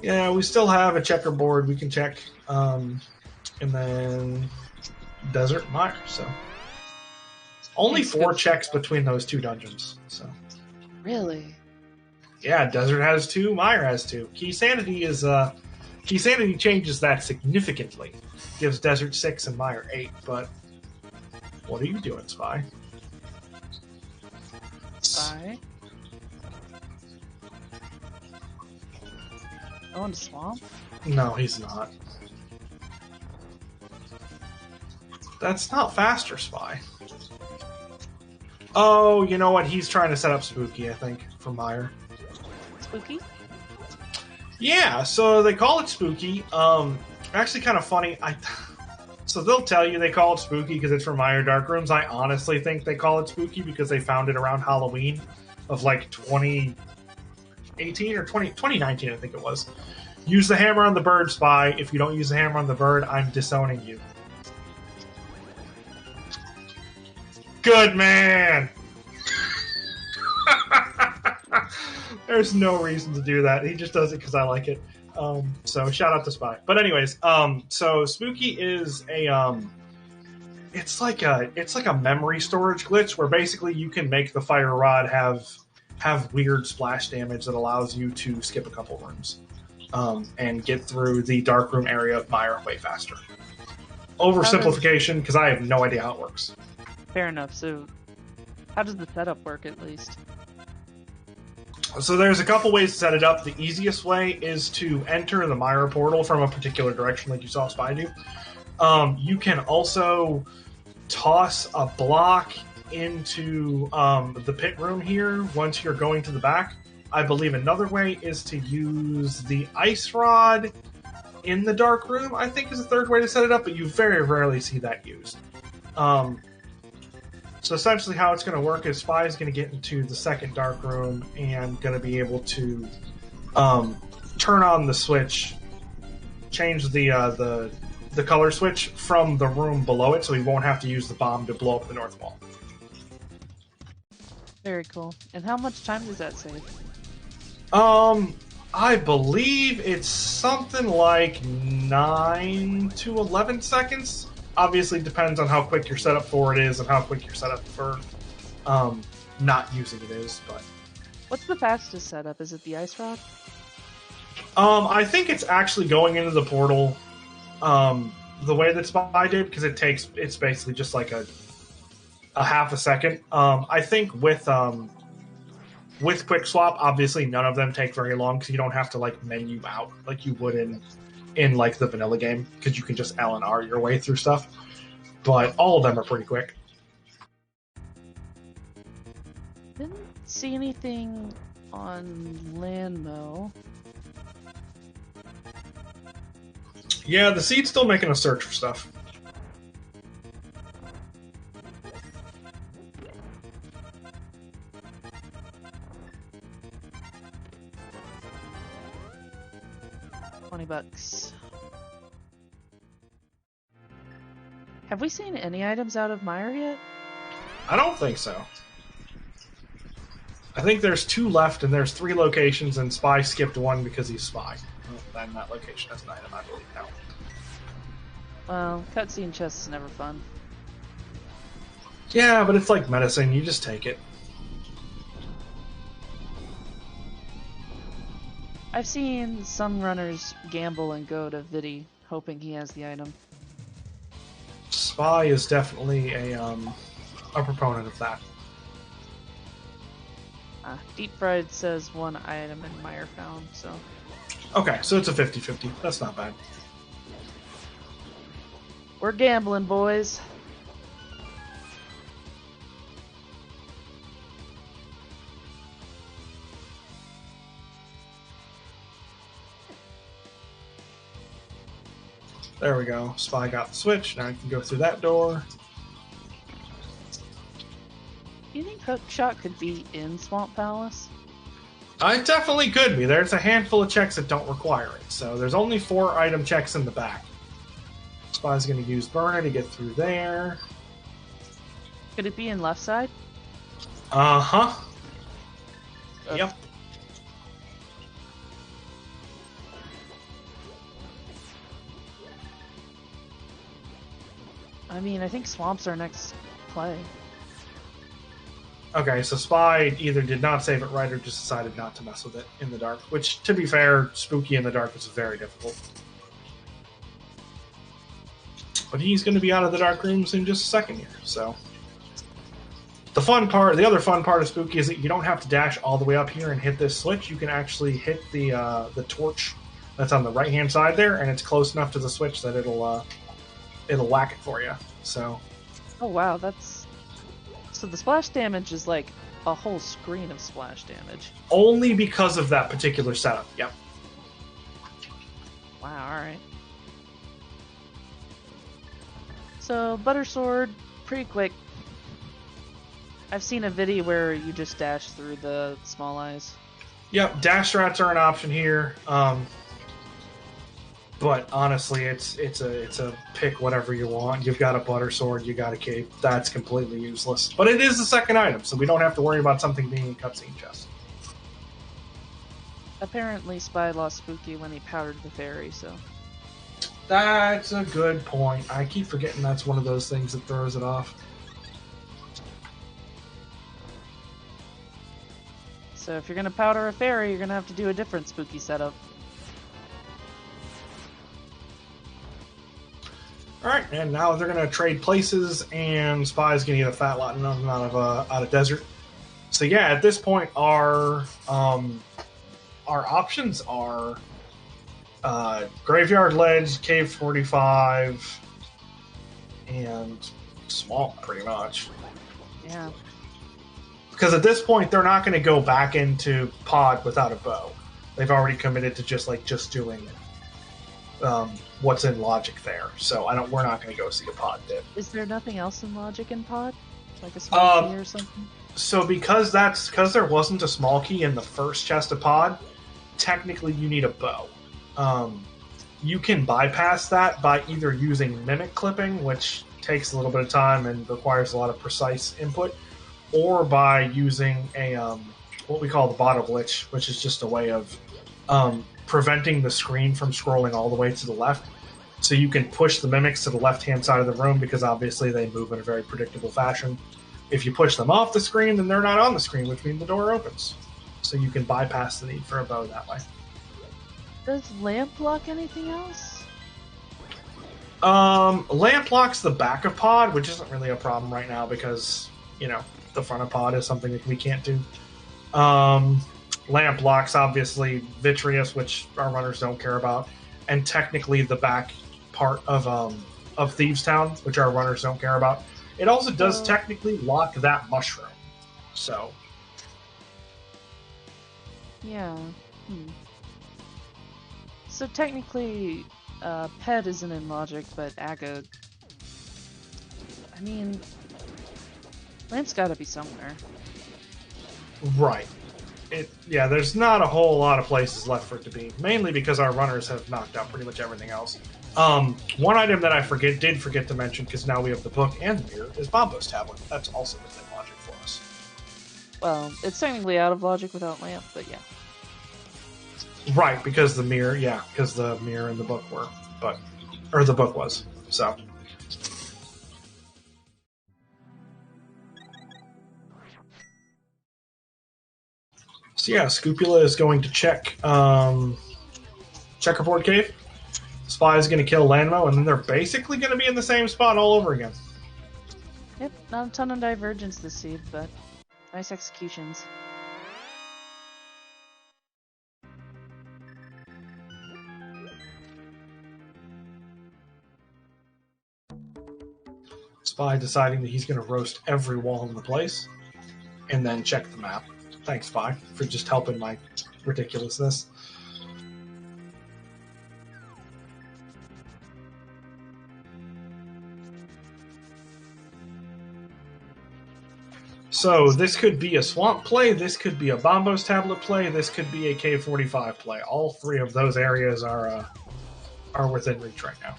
yeah, we still have a checkerboard we can check, and then Desert Meyer. So only 4 checks between those 2 dungeons. So Really? yeah, Desert has 2, Meyer has 2. Key Sanity changes that significantly. Gives Desert 6 and Meyer 8, but what are you doing, Spy? Spy? Going to swamp? No, he's not. That's not faster, Spy. Oh, you know what? He's trying to set up Spooky, I think, for Meyer. Spooky? Yeah, so they call it Spooky. Actually, kind of funny. So they'll tell you they call it Spooky because it's for Meyer Dark Rooms. I honestly think they call it Spooky because they found it around Halloween of like 2018 or 2019, I think it was. Use the hammer on the bird, Spy. If you don't use the hammer on the bird, I'm disowning you. Good man! There's no reason to do that. He just does it because I like it. So shout out to Spy. But anyways, so Spooky is a it's like a memory storage glitch where basically you can make the fire rod have weird splash damage that allows you to skip a couple rooms and get through the dark room area of Meyer way faster. Oversimplification because I have no idea how it works. Fair enough. So, how does the setup work at least? So there's a couple ways to set it up. The easiest way is to enter the Meyer portal from a particular direction like you saw Spy do. You can also toss a block into the pit room here once you're going to the back. I believe another way is to use the ice rod in the dark room, I think is a third way to set it up, but you very rarely see that used. So essentially how it's going to work is Spy is going to get into the second dark room and going to be able to turn on the switch, change the color switch from the room below it so he won't have to use the bomb to blow up the north wall. Very cool. And how much time does that save? I believe it's something like 9 to 11 seconds. Obviously depends on how quick your setup for it is and how quick your setup for not using it is, but What's the fastest setup? Is it the ice rod? I think it's actually going into the portal the way that Spy did, because it's basically just like a half a second. I think with quick swap, obviously none of them take very long because you don't have to like menu out like you would in like the vanilla game, because you can just L and R your way through stuff. But all of them are pretty quick. Didn't see anything on Landmo. Yeah, the seed's still making a search for stuff. $20. Have we seen any items out of Meyer yet? I don't think so. I think there's 2 left, and there's 3 locations, and Spy skipped 1 because he's Spy. And that location has an item, I believe, now. Well, cutscene chests is never fun. Yeah, but it's like medicine. You just take it. I've seen some runners gamble and go to Vidi, hoping he has the item. Spy is definitely a proponent of that. Deep Fried says 1 item in Meyer found, so... Okay, so it's a 50-50. That's not bad. We're gambling, boys. There we go. Spy got the switch. Now I can go through that door. Do you think Hookshot could be in Swamp Palace? It definitely could be. There's a handful of checks that don't require it. So there's only 4 item checks in the back. Spy's going to use Burner to get through there. Could it be in left side? Uh-huh. Okay. Yep. I mean, I think Swamp's our next play. Okay, so Spy either did not save it right or just decided not to mess with it in the dark. Which, to be fair, spooky in the dark is very difficult. But he's going to be out of the dark rooms in just a second here, so... The other fun part of spooky is that you don't have to dash all the way up here and hit this switch. You can actually hit the torch that's on the right-hand side there, and it's close enough to the switch that it'll whack it for you, so... Oh wow, that's... So the splash damage is like a whole screen of splash damage. Only because of that particular setup, yep. Wow, alright. So, Butter Sword, pretty quick. I've seen a video where you just dash through the small eyes. Yep, dash strats are an option here. But honestly, it's a pick whatever you want. You've got a Butter Sword, you got a cape. That's completely useless. But it is the second item, so we don't have to worry about something being in cutscene chest. Apparently, Spy lost Spooky when he powdered the fairy, so... That's a good point. I keep forgetting that's one of those things that throws it off. So if you're going to powder a fairy, you're going to have to do a different Spooky setup. Alright, and now they're going to trade places, and Spy's going to get a fat lot out of desert. So yeah, at this point, our options are Graveyard Ledge, Cave 45, and Swamp, pretty much. Yeah. Because at this point, they're not going to go back into Pod without a bow. They've already committed to just doing what's in Logic there. So we're not going to go see a Pod dip. Is there nothing else in Logic in Pod? Like a small key or something? So because there wasn't a small key in the first chest of Pod, technically you need a bow. You can bypass that by either using Mimic Clipping, which takes a little bit of time and requires a lot of precise input, or by using a what we call the bottle glitch, which is just a way of preventing the screen from scrolling all the way to the left. So you can push the mimics to the left-hand side of the room because obviously they move in a very predictable fashion. If you push them off the screen, then they're not on the screen, which means the door opens. So you can bypass the need for a bow that way. Does lamp block anything else? Lamp blocks the back of Pod, which isn't really a problem right now because, the front of Pod is something that we can't do. Lamp blocks, obviously, Vitreous, which our runners don't care about, and technically the back part of Thieves Town, which our runners don't care about. It also does technically lock that mushroom. So. Yeah. So technically, Ped isn't in Logic, but Aga... I mean... Lamp's gotta be somewhere. Right. There's not a whole lot of places left for it to be, mainly because our runners have knocked out pretty much everything else. One item that I did forget to mention, because now we have the book and the mirror, is Bombo's Tablet. That's also within Logic for us. Well, it's technically out of logic without lamp, but yeah. Right, because the mirror in the book or the book was. So yeah, Scupula is going to check Checkerboard Cave. Spy is going to kill Lanmo, and then they're basically going to be in the same spot all over again. Yep, not a ton of divergence this seed, but nice executions. Spy deciding that he's going to roast every wall in the place, and then check the map. Thanks, Spy, for just helping my ridiculousness. So this could be a swamp play, this could be a Bombos tablet play, this could be a K45 play. All three of those areas are within reach right now.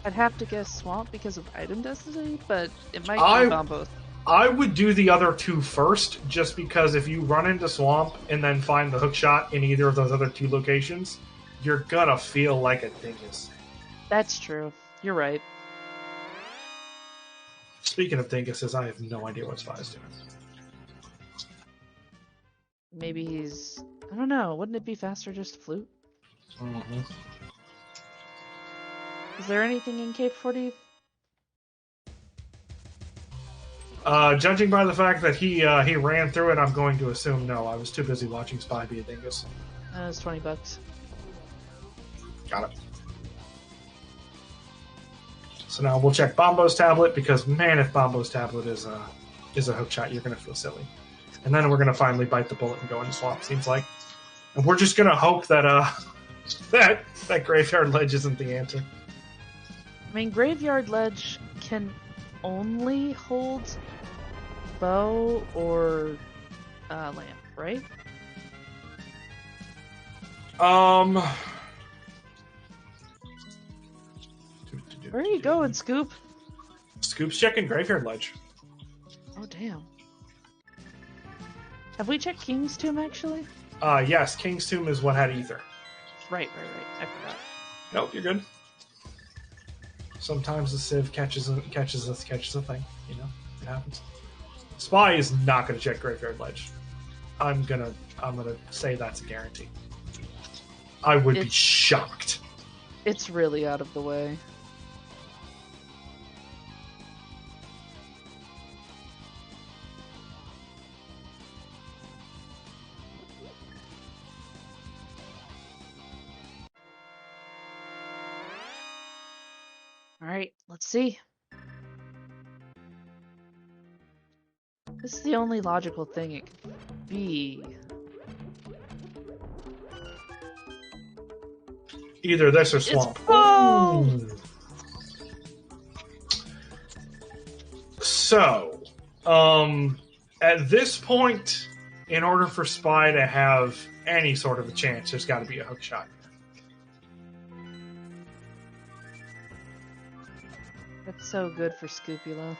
I'd have to guess swamp because of item density, but it might be on both. I would do the other two first, just because if you run into swamp and then find the hook shot in either of those other two locations, you're gonna feel like a dingus. That's true. You're right. Speaking of dinguses, I have no idea what Spy's doing. Maybe he's... I don't know. Wouldn't it be faster just to flute? Mm-hmm. Is there anything in Cape 40? Judging by the fact that he ran through it, I'm going to assume no. I was too busy watching Spy be a dingus. It's $20. Got it. So now we'll check Bombo's tablet, because man, if Bombo's tablet is a hook shot, you're going to feel silly. And then we're going to finally bite the bullet and go into swamp, seems like. And we're just going to hope that that Graveyard Ledge isn't the answer. I mean, Graveyard Ledge can only hold bow or lamp, right? Where are you going, Scoop? Scoop's checking Graveyard Ledge. Oh, damn. Have we checked King's Tomb, actually? Yes, King's Tomb is what had Ether. Right. I forgot. Nope, you're good. Sometimes the Civ catches a thing. You know, it happens. Spy is not going to check Graveyard Ledge. I'm gonna say that's a guarantee. I would be shocked. It's really out of the way. Alright, let's see. This is the only logical thing it could be. Either this or swamp. So, at this point, in order for Spy to have any sort of a chance, there's got to be a hook shot. That's so good for Scupula.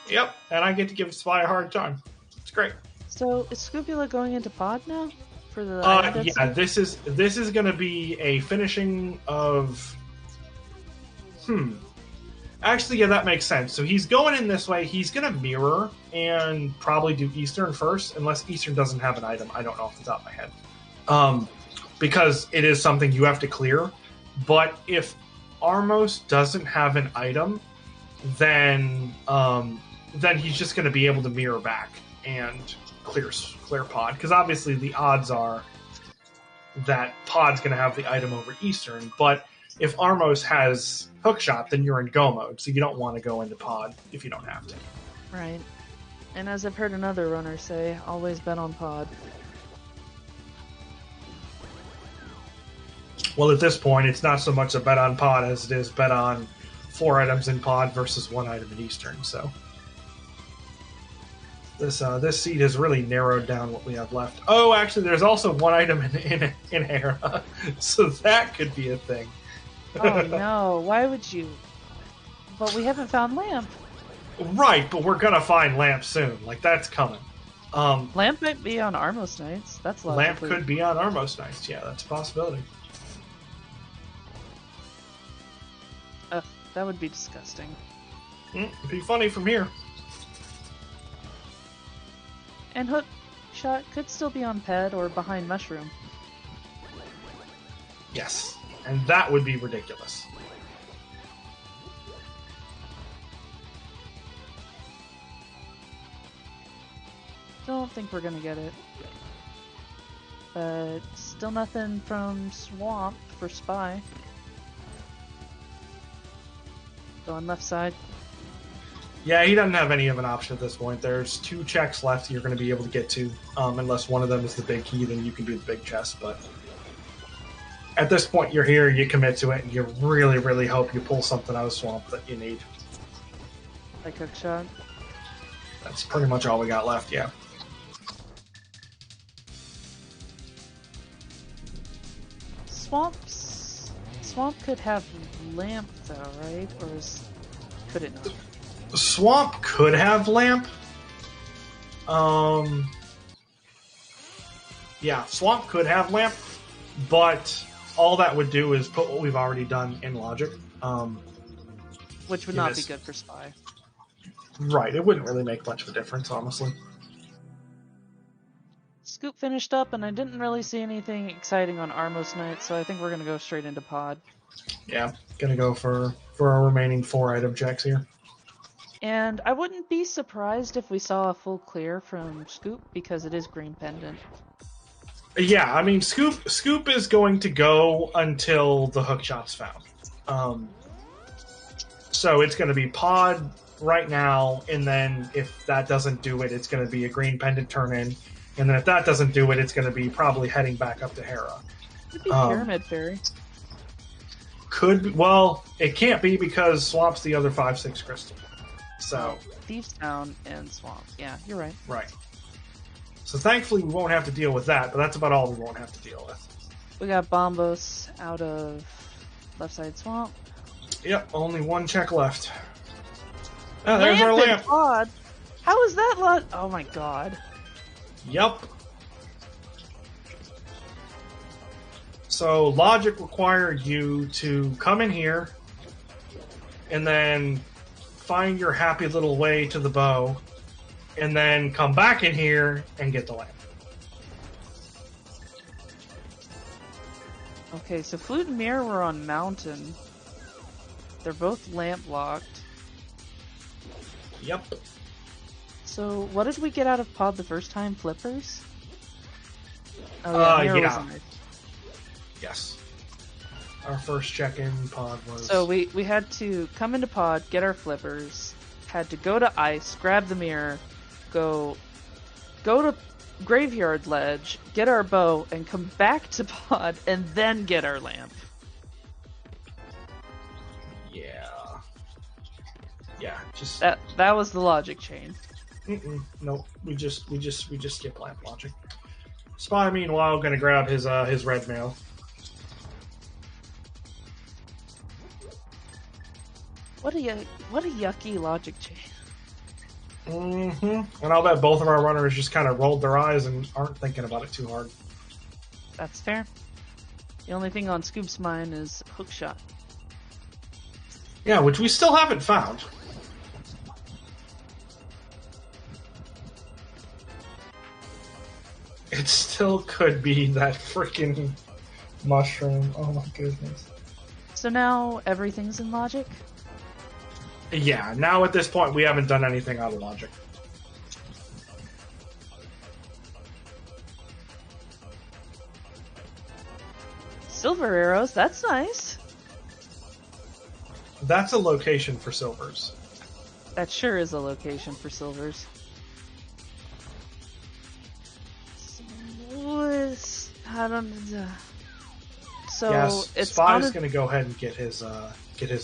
Yep, and I get to give Spy a hard time. It's great. So, is Scupula going into pod now? For the yeah, this is going to be a finishing of... Actually, yeah, that makes sense. So he's going in this way. He's going to mirror and probably do Eastern first, unless Eastern doesn't have an item. I don't know off the top of my head. Because it is something you have to clear. But if Armos doesn't have an item, then he's just going to be able to mirror back and clear pod, because obviously the odds are that pod's going to have the item over Eastern. But if Armos has hookshot, then you're in go mode, so you don't want to go into pod if you don't have to. Right. And as I've heard another runner say, always bet on pod. Well, at this point, it's not so much a bet on pod as it is bet on 4 items in pod versus 1 item in Eastern. So this seed has really narrowed down what we have left. Oh, actually, there's also 1 item in Hera, so that could be a thing. Oh no! Why would you? But we haven't found lamp. Right, but we're gonna find Lamp soon. Like, that's coming. Lamp might be on Armos Knights. That's Lamp logically. could be on Armos Knights. Yeah, that's a possibility. Ugh, that would be disgusting. It'd be funny from here. And Hook Shot could still be on Ped or behind Mushroom. Yes, and that would be ridiculous. Don't think we're gonna get it. But still nothing from Swamp for Spy. Going left side. Yeah, he doesn't have any of an option at this point. There's 2 checks left you're going to be able to get to. Unless one of them is the big key, then you can do the big chest. But at this point, you're here, you commit to it, and you really, really hope you pull something out of Swamp that you need. Like Hook Shot. That's pretty much all we got left, yeah. Swamp could have Lamp though, right? Or could it not? Swamp could have Lamp. Yeah, Swamp could have Lamp, but all that would do is put what we've already done in Logic. Which would not be good for Spy. Right, it wouldn't really make much of a difference, honestly. Scoop finished up, and I didn't really see anything exciting on Armos Knight, so I think we're gonna go straight into Pod. Yeah, gonna go for our remaining 4 item checks here. And I wouldn't be surprised if we saw a full clear from Scoop, because it is Green Pendant. Yeah, I mean, Scoop is going to go until the hook shot's found. So it's going to be Pod right now, and then if that doesn't do it, it's going to be a Green Pendant turn-in. And then if that doesn't do it, it's going to be probably heading back up to Hera. Could be Pyramid Fairy. Could be, well, it can't be because Swamp's the other 5/6 crystal. So Thieves Town and Swamp. Yeah, you're right. Right. So thankfully we won't have to deal with that, but that's about all we won't have to deal with. We got Bombos out of left side Swamp. Yep, only 1 check left. Oh, there's our Lamp lamp. and Pod. How is that Oh my god. Yep. So logic required you to come in here and then find your happy little way to the bow and then come back in here and get the lamp. Okay, so Flute and Mirror were on Mountain. They're both lamp locked. Yep. So what did we get out of Pod the first time? Flippers? Oh yeah, Mirror was on it. Yes. Our first check-in Pod was... So we had to come into Pod, get our flippers, had to go to Ice, grab the mirror, go to Graveyard Ledge, get our bow, and come back to Pod, and then get our lamp. Yeah. Yeah, just... That was the logic chain. Nope. We just skip lamp logic. Spy, meanwhile, gonna grab his red mail. What a yucky logic chain. And I'll bet both of our runners just kind of rolled their eyes and aren't thinking about it too hard. That's fair. The only thing on Scoop's mind is Hook Shot. Yeah, which we still haven't found. It still could be that freaking mushroom. Oh my goodness. So now everything's in logic? Yeah, now at this point we haven't done anything out of logic. Silver arrows, that's nice. That's a location for silvers. That sure is a location for silvers. So yes, it's Spy's going to go ahead and get his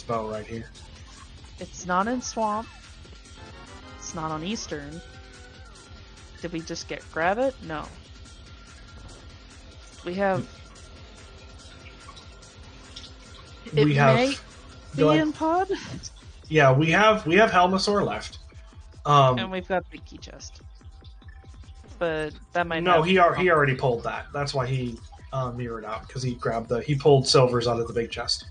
bow right here. It's not in Swamp. It's not on Eastern. Did we just grab it? No. We have. It may be in Pod. Yeah, we have Helmasaur left. And we've got big key chest. But that might No, he already pulled that. That's why he mirrored out, because he pulled silvers out of the big chest.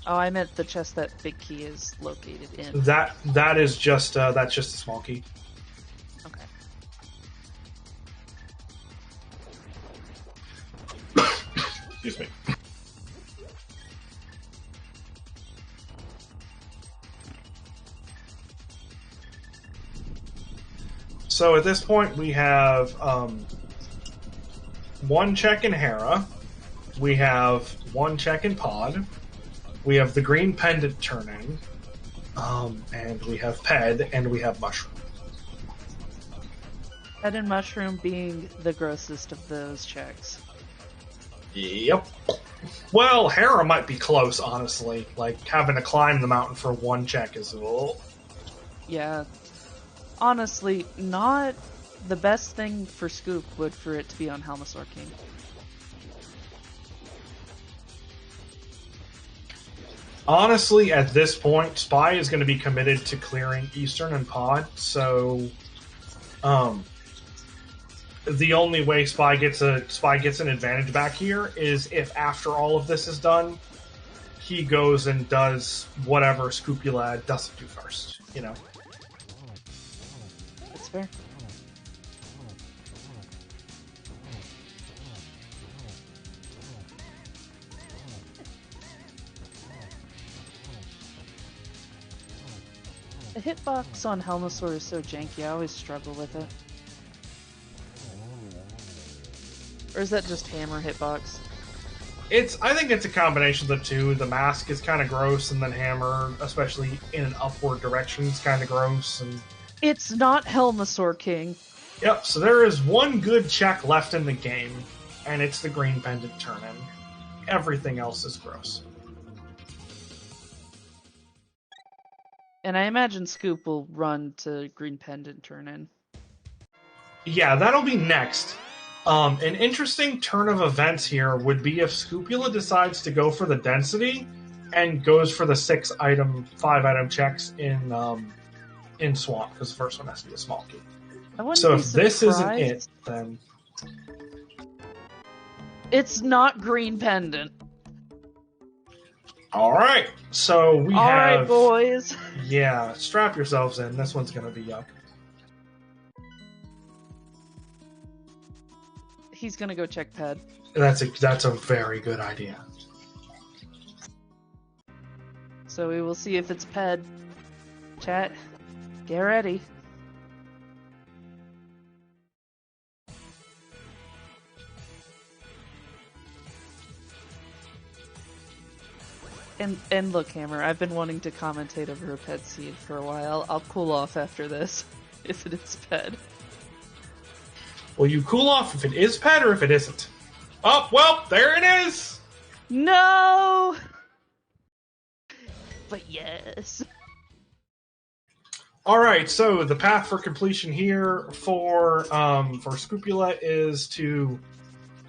Oh, I meant the chest that big key is located in. That is just that's just a small key. Okay. Excuse me. So at this point, we have one check in Hera, we have one check in Pod, we have the green pendant turning, and we have Ped, and we have Mushroom. Ped and Mushroom being the grossest of those checks. Yep. Well, Hera might be close, honestly. Like, having to climb the mountain for one check is... Oh. Yeah. Honestly, not the best thing for Scoop would for it to be on Helmasaur King. Honestly, at this point, Spy is going to be committed to clearing Eastern and Pod, so... the only way Spy gets an advantage back here is if after all of this is done, he goes and does whatever Scopula doesn't do first, you know? That's fair. The hitbox on Helmasaur is so janky, I always struggle with it. Or is that just hammer hitbox? I think it's a combination of the two. The mask is kind of gross, and then hammer, especially in an upward direction, is kind of gross. And it's not Helmasaur King. Yep, so there is one good check left in the game, and it's the green pendant turn-in. Everything else is gross. And I imagine Scoop will run to green pendant turn-in. Yeah, that'll be next. An interesting turn of events here would be if Scopula decides to go for the density and goes for the 5-item checks in Swamp, because the first one has to be a small key. So if this isn't it, then... It's not green pendant. Alright, so we have... Alright, boys. Yeah, strap yourselves in. This one's gonna be yuck. He's gonna go check Ped. That's a very good idea. So we will see if it's Ped. Chat, get ready. And look, Hammer, I've been wanting to commentate over a Ped seed for a while. I'll cool off after this, if it is Ped. Will you cool off if it is Ped or if it isn't? Oh, well, there it is! No! But yes. Alright, so the path for completion here for Scopula is to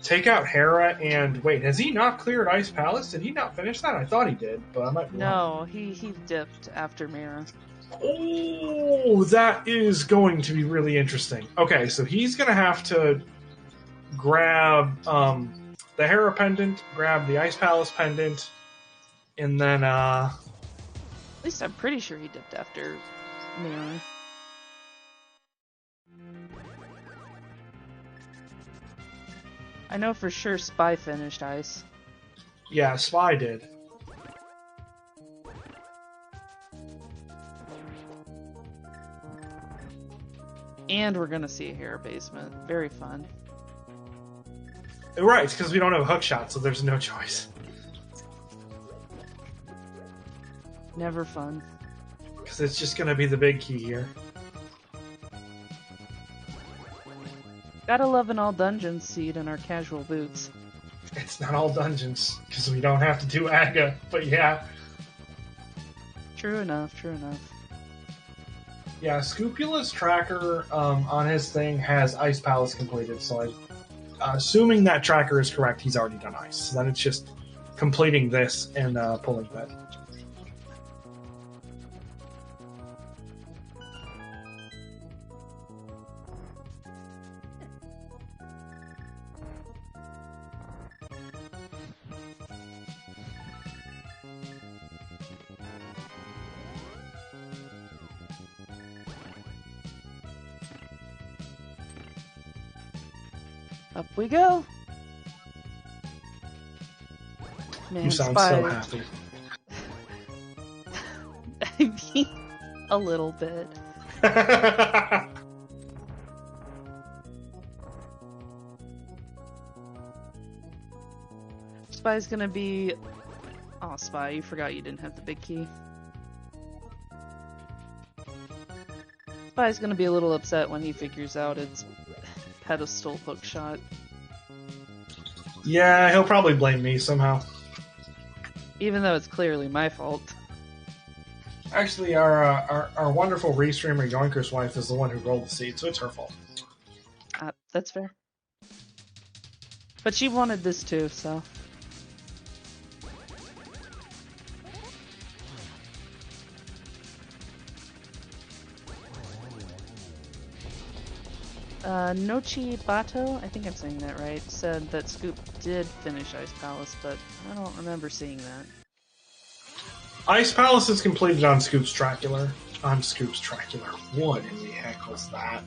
take out Hera and... Wait, has he not cleared Ice Palace? Did he not finish that? I thought he did, but I might be wrong. No, he dipped after Mira. Oh, that is going to be really interesting. Okay, so he's going to have to grab the Hera pendant, grab the Ice Palace pendant, and then... At least I'm pretty sure he dipped after Mira. I know for sure Spy finished Ice. Yeah, Spy did. And we're gonna see a Hera basement. Very fun. Right, it's because we don't have a hook shot, so there's no choice. Never fun. Because it's just gonna be the big key here. Gotta love an all dungeons seed in our casual boots. It's not all dungeons, because we don't have to do Aga, but yeah. True enough, true enough. Yeah, Scopula's tracker on his thing has Ice Palace completed, so assuming that tracker is correct, he's already done Ice. So then it's just completing this and pulling that. Up we go. Man, You sound Spy. so happy. I mean, a little bit. Spy's gonna be... Oh, Spy, you forgot you didn't have the big key. Spy's gonna be a little upset when he figures out it's pedestal hookshot. Yeah, he'll probably blame me somehow. Even though it's clearly my fault. Actually, our wonderful restreamer Yoinker's wife is the one who rolled the seed, so it's her fault. That's fair. But she wanted this too, so... Nochi Bato, I think I'm saying that right, said that Scoop did finish Ice Palace, but I don't remember seeing that. Ice Palace is completed on Scoop's Tracular. What in the heck was that?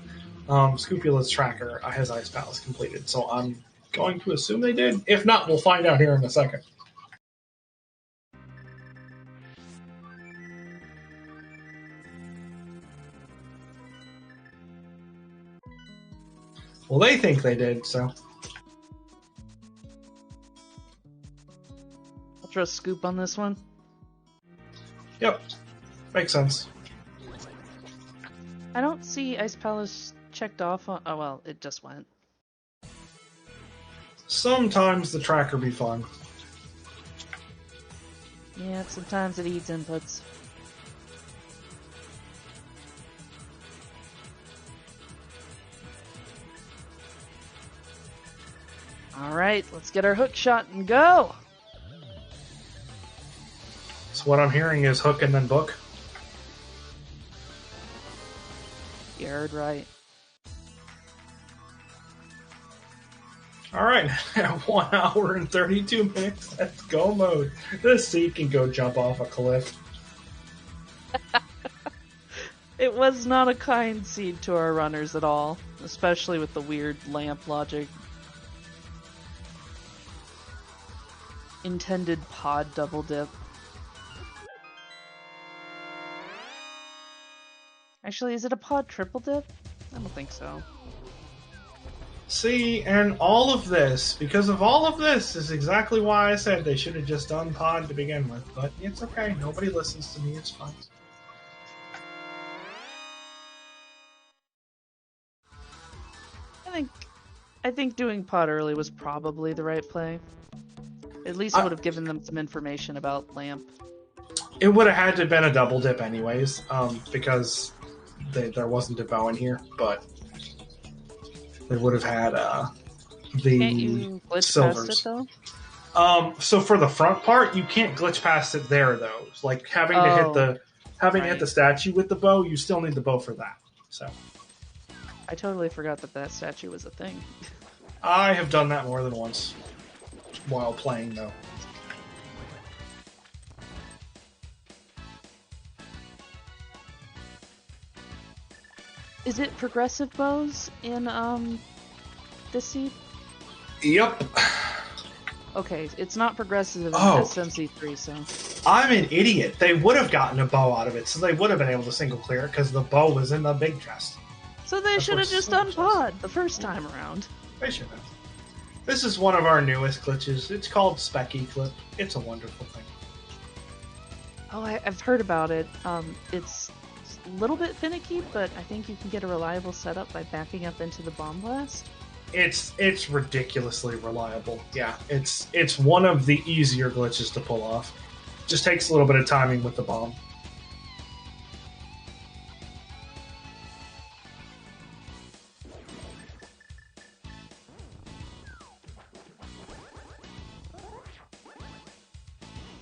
Scoopula's Tracker has Ice Palace completed, so I'm going to assume they did. If not, we'll find out here in a second. Well, they think they did, so. I'll trust Scoop on this one. Yep. Makes sense. I don't see Ice Palace checked off on... Oh, well, it just went. Sometimes the tracker be fun. Yeah, sometimes it eats inputs. Alright, let's get our hook shot and go! So what I'm hearing is hook and then book. You heard right. Alright, 1 hour and 32 minutes. Let's go mode. This seed can go jump off a cliff. It was not a kind seed to our runners at all, especially with the weird lamp logic. Intended pod double dip. Actually, is it a pod triple dip? I don't think so. See, and all of this, because of all of this, is exactly why I said they should have just done pod to begin with. But it's okay. Nobody listens to me. It's fine. I think doing pod early was probably the right play. At least it would have given them some information about lamp. It would have had to have been a double dip anyways, because there wasn't a bow in here, but they would have had the Can't you glitch silvers. past it though? So for the front part, you can't glitch past it there though. Like having to hit the statue with the bow, you still need the bow for that. So I totally forgot that statue was a thing. I have done that more than once while playing though. Is it progressive bows in this seed? Yep. Okay, it's not progressive in Oh. SMC3, so... I'm an idiot. They would have gotten a bow out of it, so they would have been able to single clear it because the bow was in the big chest. So they should have just done pod the first time around. They should have. This is one of our newest glitches. It's called Specky Clip. It's a wonderful thing. Oh, I've heard about it. It's a little bit finicky, but I think you can get a reliable setup by backing up into the bomb blast. It's ridiculously reliable. Yeah, it's one of the easier glitches to pull off. Just takes a little bit of timing with the bomb.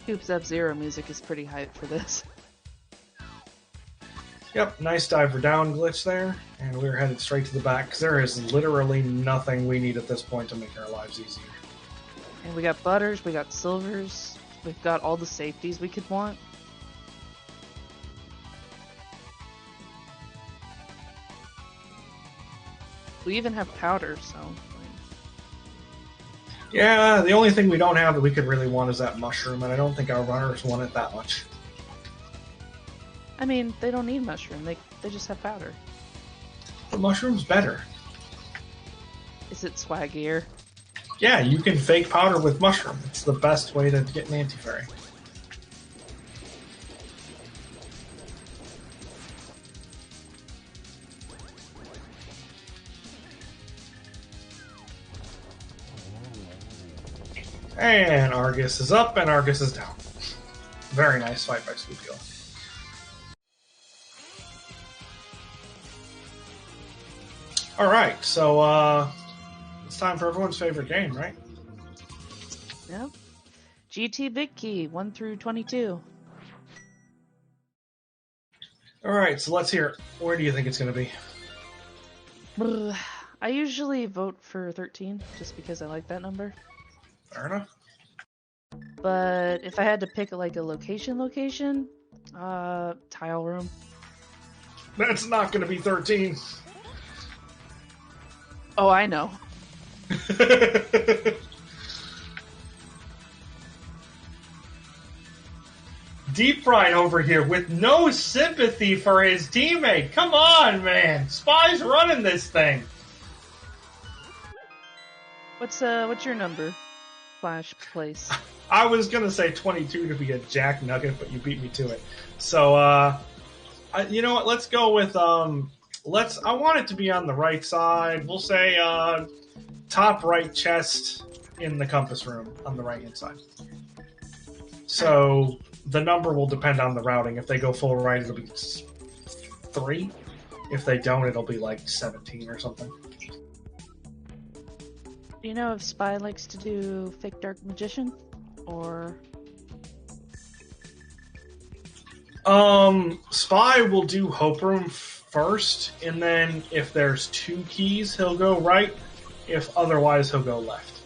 Scoop's F-Zero music is pretty hype for this. Yep, nice diver down glitch there, and we're headed straight to the back because there is literally nothing we need at this point to make our lives easier. And we got butters, we got silvers, we've got all the safeties we could want. We even have powder, so... Yeah, the only thing we don't have that we could really want is that mushroom, and I don't think our runners want it that much. I mean, they don't need mushroom. They just have powder. The mushroom's better. Is it swaggier? Yeah, you can fake powder with mushroom. It's the best way to get an anti-fairy. And Argus is up, and Argus is down. Very nice fight by Scoopio. Alright, so it's time for everyone's favorite game, right? Yep. GT Big Key, 1 through 22. Alright, so let's hear it. Where do you think it's going to be? I usually vote for 13, just because I like that number. Fair enough. But if I had to pick like a location, tile room. That's not going to be 13. Oh, I know. Deep Fried over here with no sympathy for his teammate. Come on, man. Spy's running this thing. What's your number? Flash place. I was going to say 22 to be a Jack Nugget, but you beat me to it. So, you know what? Let's go with, I want it to be on the right side. We'll say, top right chest in the compass room on the right-hand side. So, the number will depend on the routing. If they go full right, it'll be 3. If they don't, it'll be like 17 or something. Do you know if Spy likes to do fake dark magician? Or Spy will do Hope Room first, and then if there's 2 keys, he'll go right. If otherwise, he'll go left.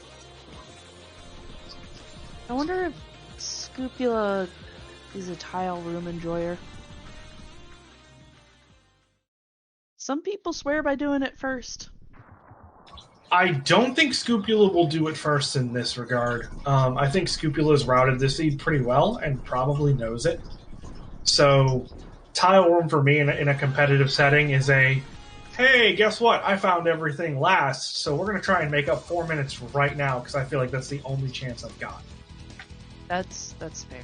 I wonder if Scopula is a tile room enjoyer. Some people swear by doing it first. I don't think Scopula will do it first in this regard. I think Scopula's routed this seed pretty well and probably knows it. So, tile room for me in a competitive setting is a, hey, guess what? I found everything last, so we're going to try and make up 4 minutes right now because I feel like that's the only chance I've got. That's fair.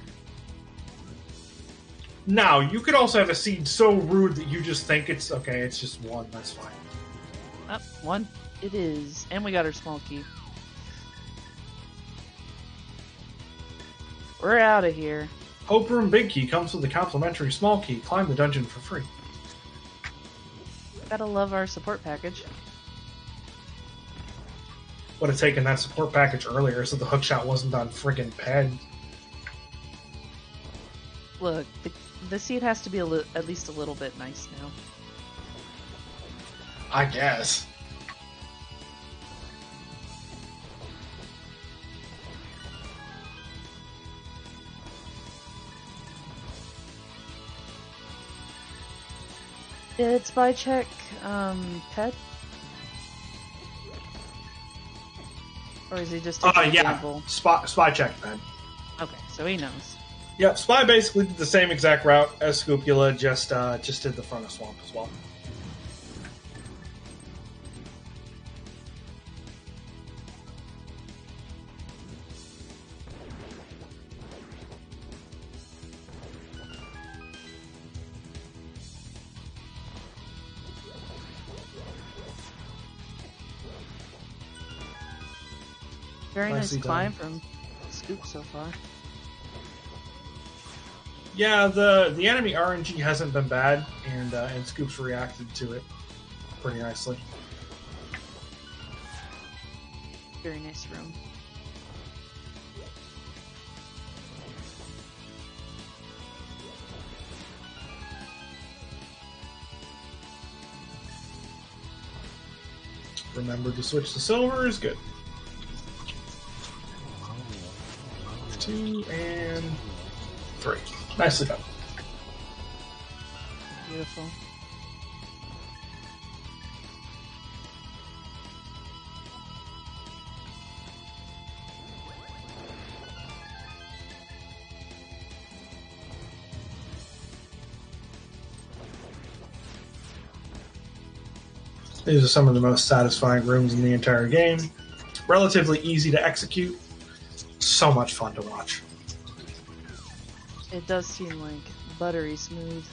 Now, you could also have a seed so rude that you just think it's okay, it's just 1, that's fine. 1. It is. And we got our small key. We're out of here. Hope Room Big Key comes with a complimentary small key. Climb the dungeon for free. Gotta love our support package. Would have taken that support package earlier so the hookshot wasn't on friggin' ped. Look, the seed has to be at least a little bit nice now. I guess. Did Spy check pet? Or is he just taking yeah. example? Spy check, man. Okay, so he knows. Yep, Spy basically did the same exact route as Scopula, just did the front of Swamp as well. Very nice Nicely climb done. from Scoop so far. Yeah, the enemy RNG hasn't been bad, and Scoop's reacted to it pretty nicely. Very nice room. Remember to switch to silver is good. 2 and 3. Nicely done. Beautiful. These are some of the most satisfying rooms in the entire game. Relatively easy to execute. So much fun to watch. It does seem like buttery smooth.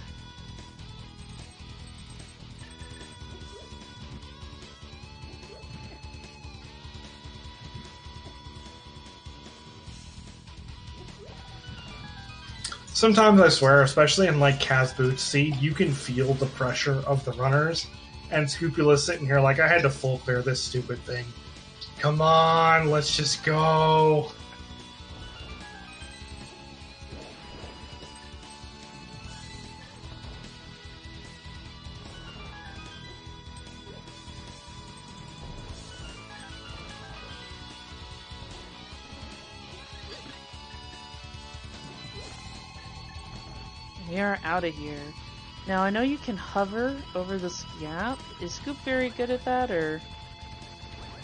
Sometimes I swear, especially in like Kaz Boots Seed, you can feel the pressure of the runners. And Scrupula's sitting here like, I had to full clear this stupid thing. Come on, let's just go. We are out of here. Now, I know you can hover over this gap. Is Scoop very good at that, or...?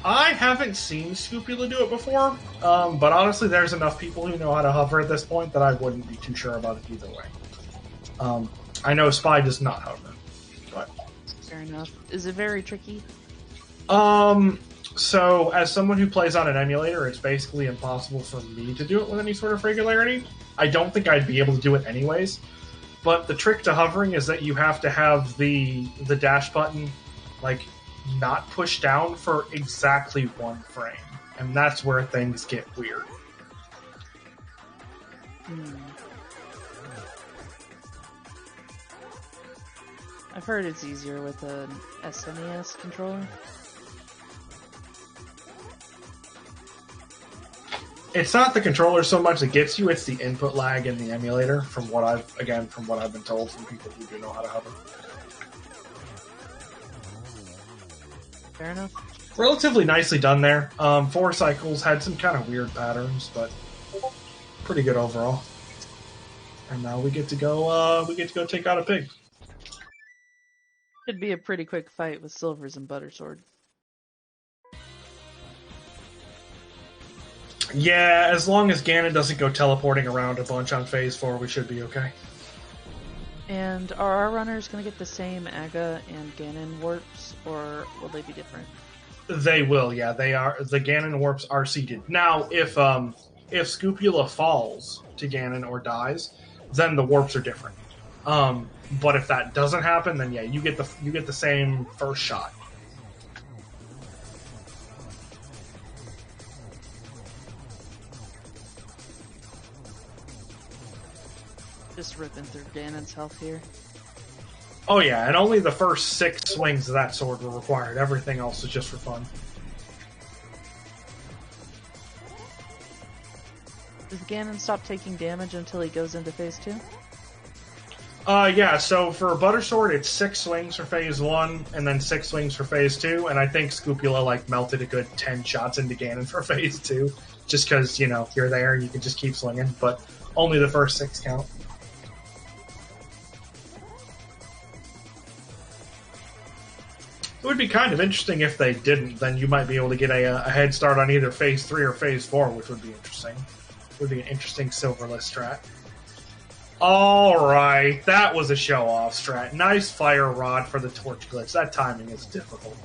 I haven't seen Scupula do it before, but honestly, there's enough people who know how to hover at this point that I wouldn't be too sure about it either way. I know Spy does not hover. But... Fair enough. Is it very tricky? So, as someone who plays on an emulator, it's basically impossible for me to do it with any sort of regularity. I don't think I'd be able to do it anyways. But the trick to hovering is that you have to have the dash button, like, not pushed down for exactly 1 frame. And that's where things get weird. I've heard it's easier with an SNES controller. It's not the controller so much that gets you, it's the input lag in the emulator, from what I've been told from people who do know how to hover. Fair enough. Relatively nicely done there. 4 cycles, had some kind of weird patterns, but pretty good overall. And now we get to go take out a pig. Should be a pretty quick fight with Silvers and Buttersword. Yeah, as long as Ganon doesn't go teleporting around a bunch on Phase 4, we should be okay. And are our runners going to get the same Aga and Ganon warps, or will they be different? They will, yeah. They are. The Ganon warps are seeded. Now, if Scupula falls to Ganon or dies, then the warps are different. But if that doesn't happen, then yeah, you get the same first shot. Just ripping through Ganon's health here. Oh yeah, and only the first 6 swings of that sword were required. Everything else is just for fun. Does Ganon stop taking damage until he goes into Phase 2? Yeah, so for Buttersword, it's 6 swings for Phase 1, and then 6 swings for Phase 2, and I think Scupula, like, melted a good 10 shots into Ganon for Phase 2, just because, you know, you're there and you can just keep swinging, but only the first 6 count. It would be kind of interesting if they didn't. Then you might be able to get a head start on either Phase 3 or Phase 4, which would be interesting. Would be an interesting silverless strat. Alright, that was a show-off strat. Nice fire rod for the torch glitch. That timing is difficult.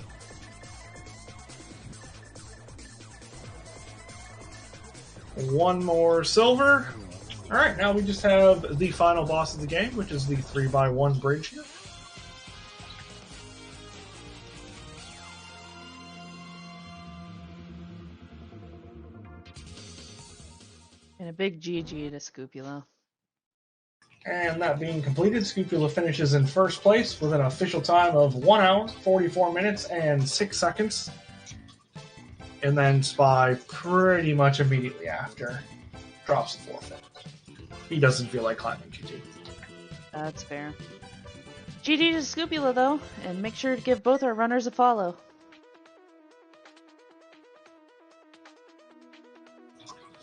One more silver. Alright, now we just have the final boss of the game, which is the 3x1 bridge here. And a big GG to Scupula. And that being completed, Scupula finishes in first place with an official time of 1 hour, 44 minutes, and 6 seconds. And then Spy, pretty much immediately after, drops the forfeit. He doesn't feel like climbing GG. That's fair. GG to Scupula, though, and make sure to give both our runners a follow.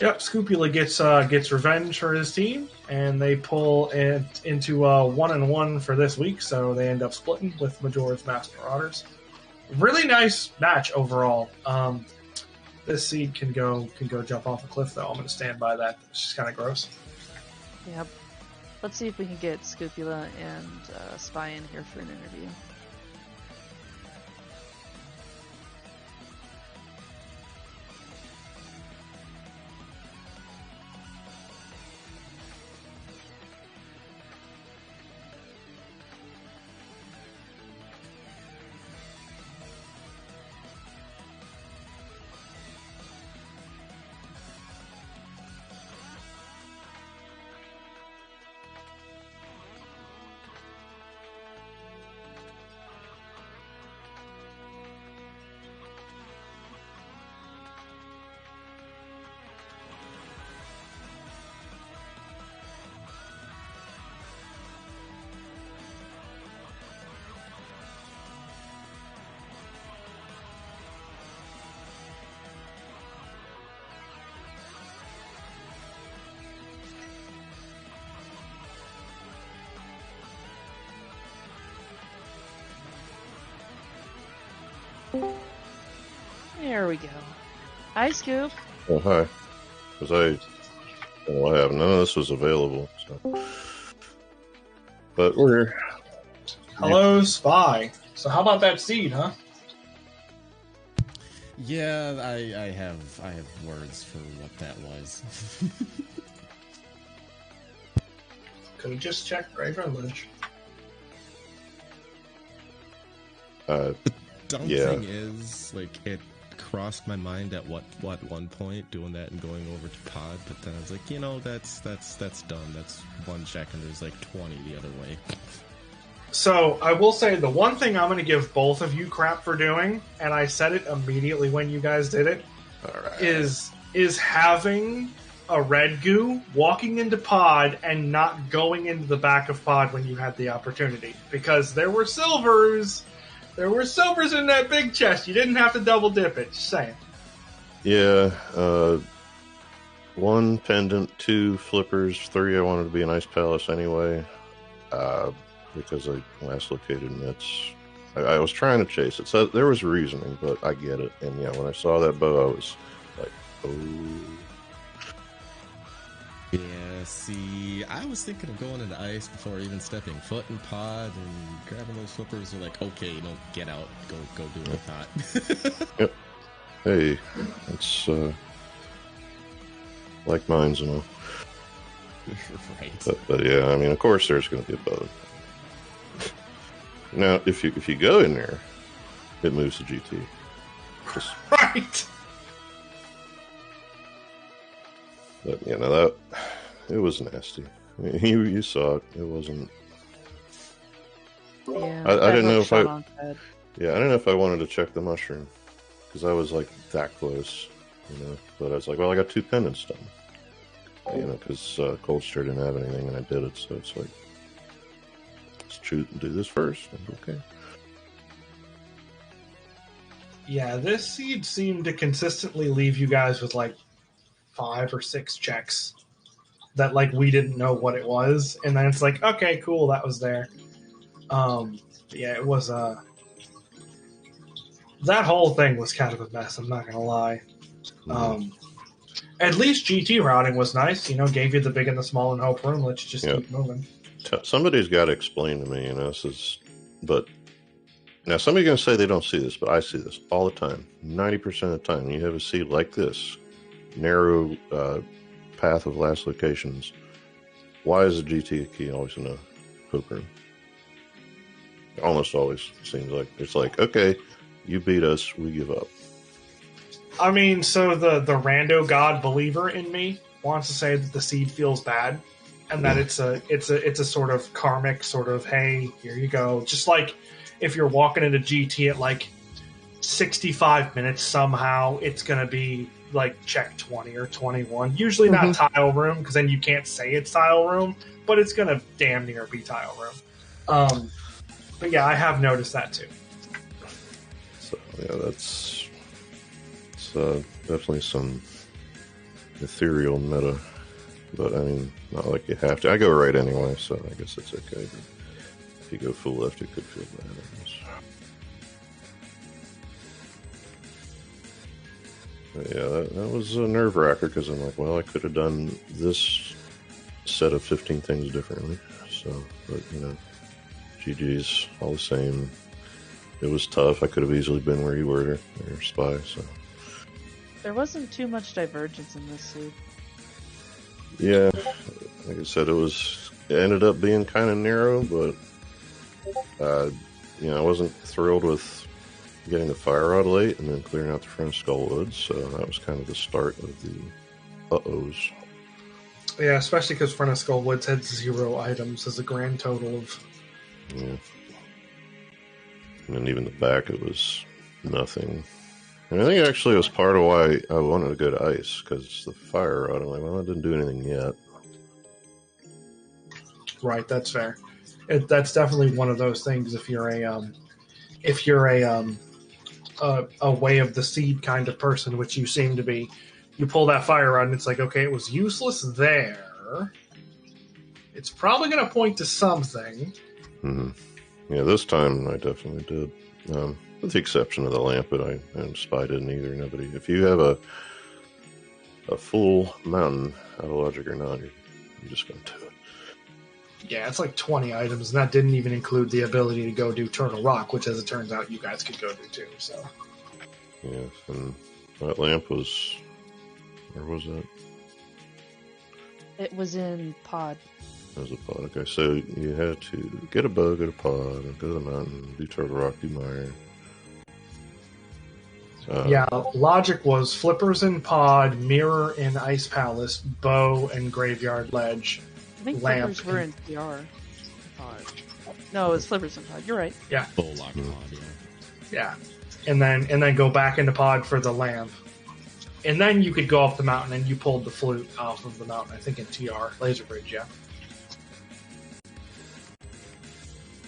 Yep, Scupula gets revenge for his team, and they pull it into 1-1 for this week, so they end up splitting with Majora's Mask Marauders. Really nice match overall. This seed can go jump off a cliff, though. I'm going to stand by that. It's just kind of gross. Yep. Let's see if we can get Scupula and Spy in here for an interview. There we go. Hi, Scoop. Oh, hi. Because I have none of this was available. So. But we're... Hello, Spy. So how about that seed, huh? Yeah, I have words for what that was. Could have just checked Graveyard Ledge. Dumb thing is, like, it crossed my mind at what one point doing that and going over to pod, but then I was like, you know, that's done. That's one check and there's like 20 the other way. So I will say the one thing I'm going to give both of you crap for doing, and I said it immediately when you guys did it, is having a red goo walking into pod and not going into the back of pod when you had the opportunity, because there were silvers. There were silvers in that big chest. You didn't have to double dip it. Just saying. Yeah. 1 pendant, 2 flippers, 3 I wanted to be an ice palace anyway. Because I last located mitts. I was trying to chase it. So there was reasoning, but I get it. And yeah, when I saw that bow, I was like, oh. Yeah, see, I was thinking of going into ice before even stepping foot in pod and grabbing those flippers. They're like, okay, no, get out, go do what I thought. Yep. Hey, it's like mines and all. Right. But yeah, I mean, of course, there's going to be a bow. Now, if you go in there, it moves to GT. Just, Right. but you know that it was nasty. I mean, you saw it. It wasn't. Yeah, I didn't know if I. Fed. Yeah, I didn't know if I wanted to check the mushroom because I was like that close, you know. But I was like, well, I got 2 pendants done, you know, because Cold Star didn't have anything, and I did it. So it's like, let's shoot and do this first. Okay. Yeah, this seed seemed to consistently leave you guys with like 5 or 6 checks that like we didn't know what it was, and then it's like, okay, cool, that was there. Yeah, it was that whole thing was kind of a mess, I'm not gonna lie. At least GT routing was nice, you know, gave you the big and the small and hope room. Let's just keep moving. Somebody's got to explain to me, you know, but now somebody's going to say they don't see this, but I see this all the time. 90% of the time, you have a seed like this, narrow path of last locations. Why is the GT key always in a hoop room? It almost always seems like it's like, okay, you beat us, we give up. I mean, so the rando god believer in me wants to say that the seed feels bad, and that it's a sort of karmic sort of, hey, here you go. Just like if you're walking into GT at like 65 minutes, somehow it's gonna be like check 20 or 21. Usually not tile room, because then you can't say it's tile room, but it's gonna damn near be tile room. But yeah, I have noticed that too. So yeah, it's definitely some ethereal meta, but I mean, not like you have to. I go right anyway, so I guess it's okay. But if you go full left, it could feel bad, I guess. But yeah, that was a nerve wracker because I'm like, well, I could have done this set of 15 things differently. So, but you know, GG's all the same. It was tough. I could have easily been where you were there, Spy. So. There wasn't too much divergence in this suit. Yeah, like I said, it ended up being kind of narrow, but you know, I wasn't thrilled with getting the fire rod late and then clearing out the front of Skullwoods, so that was kind of the start of the uh-ohs. Yeah, especially because front of Skullwoods had 0 items as a grand total of. Yeah. And then even the back, it was nothing. And I think actually it was part of why I wanted to go to ice, because the fire rod, I'm like, well, I didn't do anything yet. Right, that's fair. That's definitely one of those things. If you're a way of the seed kind of person, which you seem to be, you pull that fire rod and it's like, okay, it was useless there. It's probably going to point to something. Mm-hmm. Yeah, this time I definitely did. With the exception of the lamp, but and Spy didn't either. Nobody. If you have a full mountain, out of logic or not, you're just going to do it. Yeah, it's like 20 items, and that didn't even include the ability to go do Turtle Rock, which, as it turns out, you guys could go do too. So. Yes, and that lamp was. Where was that? It was in pod. That was a pod. Okay, so you had to get a bow, get a pod, and go to the mountain, do Turtle Rock, do Mire. Yeah, logic was Flippers in Pod, Mirror in Ice Palace, Bow and Graveyard Ledge. I think Lamp Flippers were in PR. Pod. No, it was Flippers in Pod. You're right. Yeah. Full lock pod, yeah. Yeah. And then go back into Pod for the lamp. And then you could go up the mountain and you pulled the flute off of the mountain, I think in TR. Laser Bridge, yeah.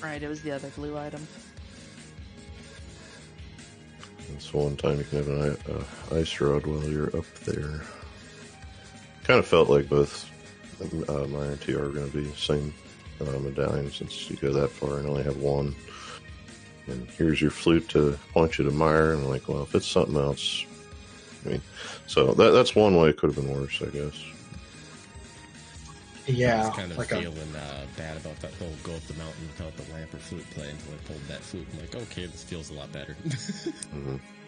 Right, it was the other blue item. It's one time you can have an ice rod while you're up there. Kind of felt like both Mire and TR are going to be the same medallion since you go that far and only have one. And here's your flute to point you to Mire, and I'm like, well, if it's something else, I mean, so that's one way it could have been worse, I guess. Yeah. I was kind of like feeling bad about that whole go up the mountain without the lamp or flute play until I pulled that flute. I'm like, okay, this feels a lot better.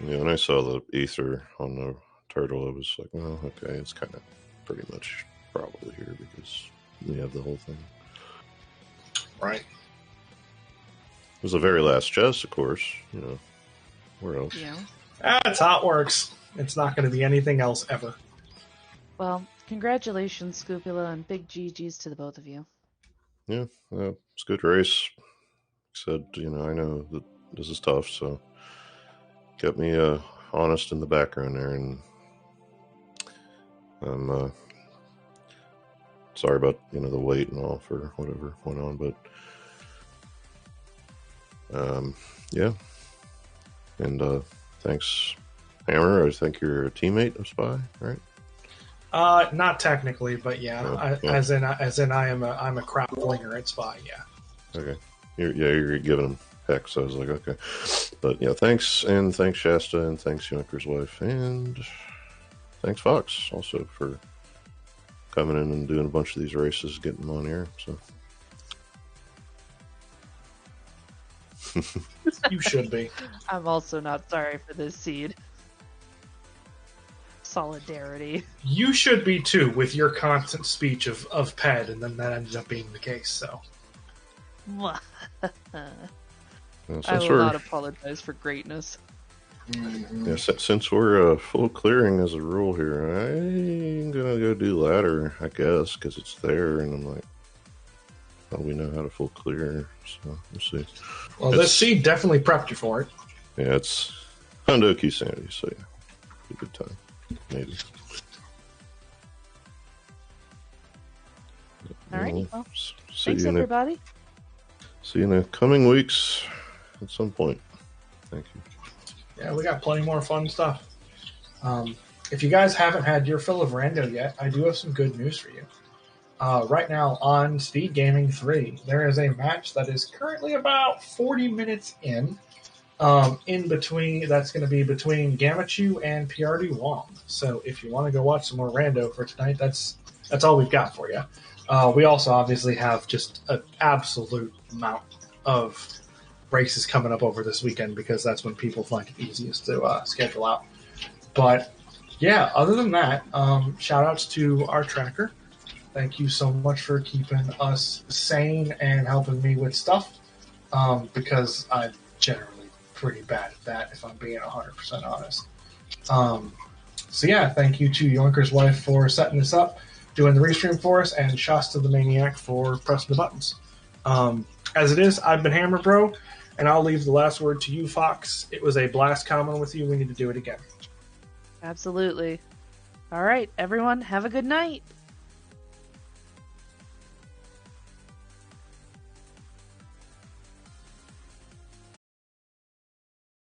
Yeah, when I saw the ether on the turtle, I was like, well, okay, it's kind of pretty much probably here because we have the whole thing. Right. It was the very last chest, of course. You know, where else? Yeah. That's how it works. It's not going to be anything else ever. Well, congratulations, Scopula, and big GGs to the both of you. Yeah, it's a good race. Said, you know, I know that this is tough, so kept me honest in the background there, and I'm sorry about, you know, the wait and all for whatever went on, but yeah. And thanks, Hammer. I think you're a teammate of Spy, right? Not technically, but yeah, yeah. As in I'm a crap blinger at Spy. Yeah. Okay. You're giving him heck, so I was like, okay. But yeah, thanks, and thanks Shasta, and thanks Younker's wife, and thanks Fox also for coming in and doing a bunch of these races, getting them on here. So You should be. I'm also not sorry for this seed. Solidarity. You should be too, with your constant speech of Ped, and then that ended up being the case. So I will not apologize for greatness. Yeah, since we're full clearing as a rule here, I'm gonna go do ladder, I guess, because it's there, and I'm like, well, we know how to full clear, so we'll see. Well, this seed definitely prepped you for it. Yeah, it's Hondoki Sanity, so yeah, be a good time, maybe. Alrighty, well, see thanks you everybody. See you in the coming weeks at some point. Thank you. Yeah, we got plenty more fun stuff. If you guys haven't had your fill of rando yet, I do have some good news for you. Right now on Speed Gaming 3, there is a match that is currently about 40 minutes in between. That's going to be between Gamachu and PRD Wong. So if you want to go watch some more rando for tonight, that's all we've got for you. We also obviously have just an absolute amount of races coming up over this weekend because that's when people find it easiest to schedule out. But yeah, other than that, shout outs to our tracker. Thank you so much for keeping us sane and helping me with stuff because I'm generally pretty bad at that, if I'm being 100% honest. So yeah, thank you to Yoinker's wife for setting this up, doing the restream for us, and Shasta the Maniac for pressing the buttons. As it is, I've been Hammer Bro, and I'll leave the last word to you, Fox. It was a blast coming with you. We need to do it again. Absolutely. All right, everyone, have a good night.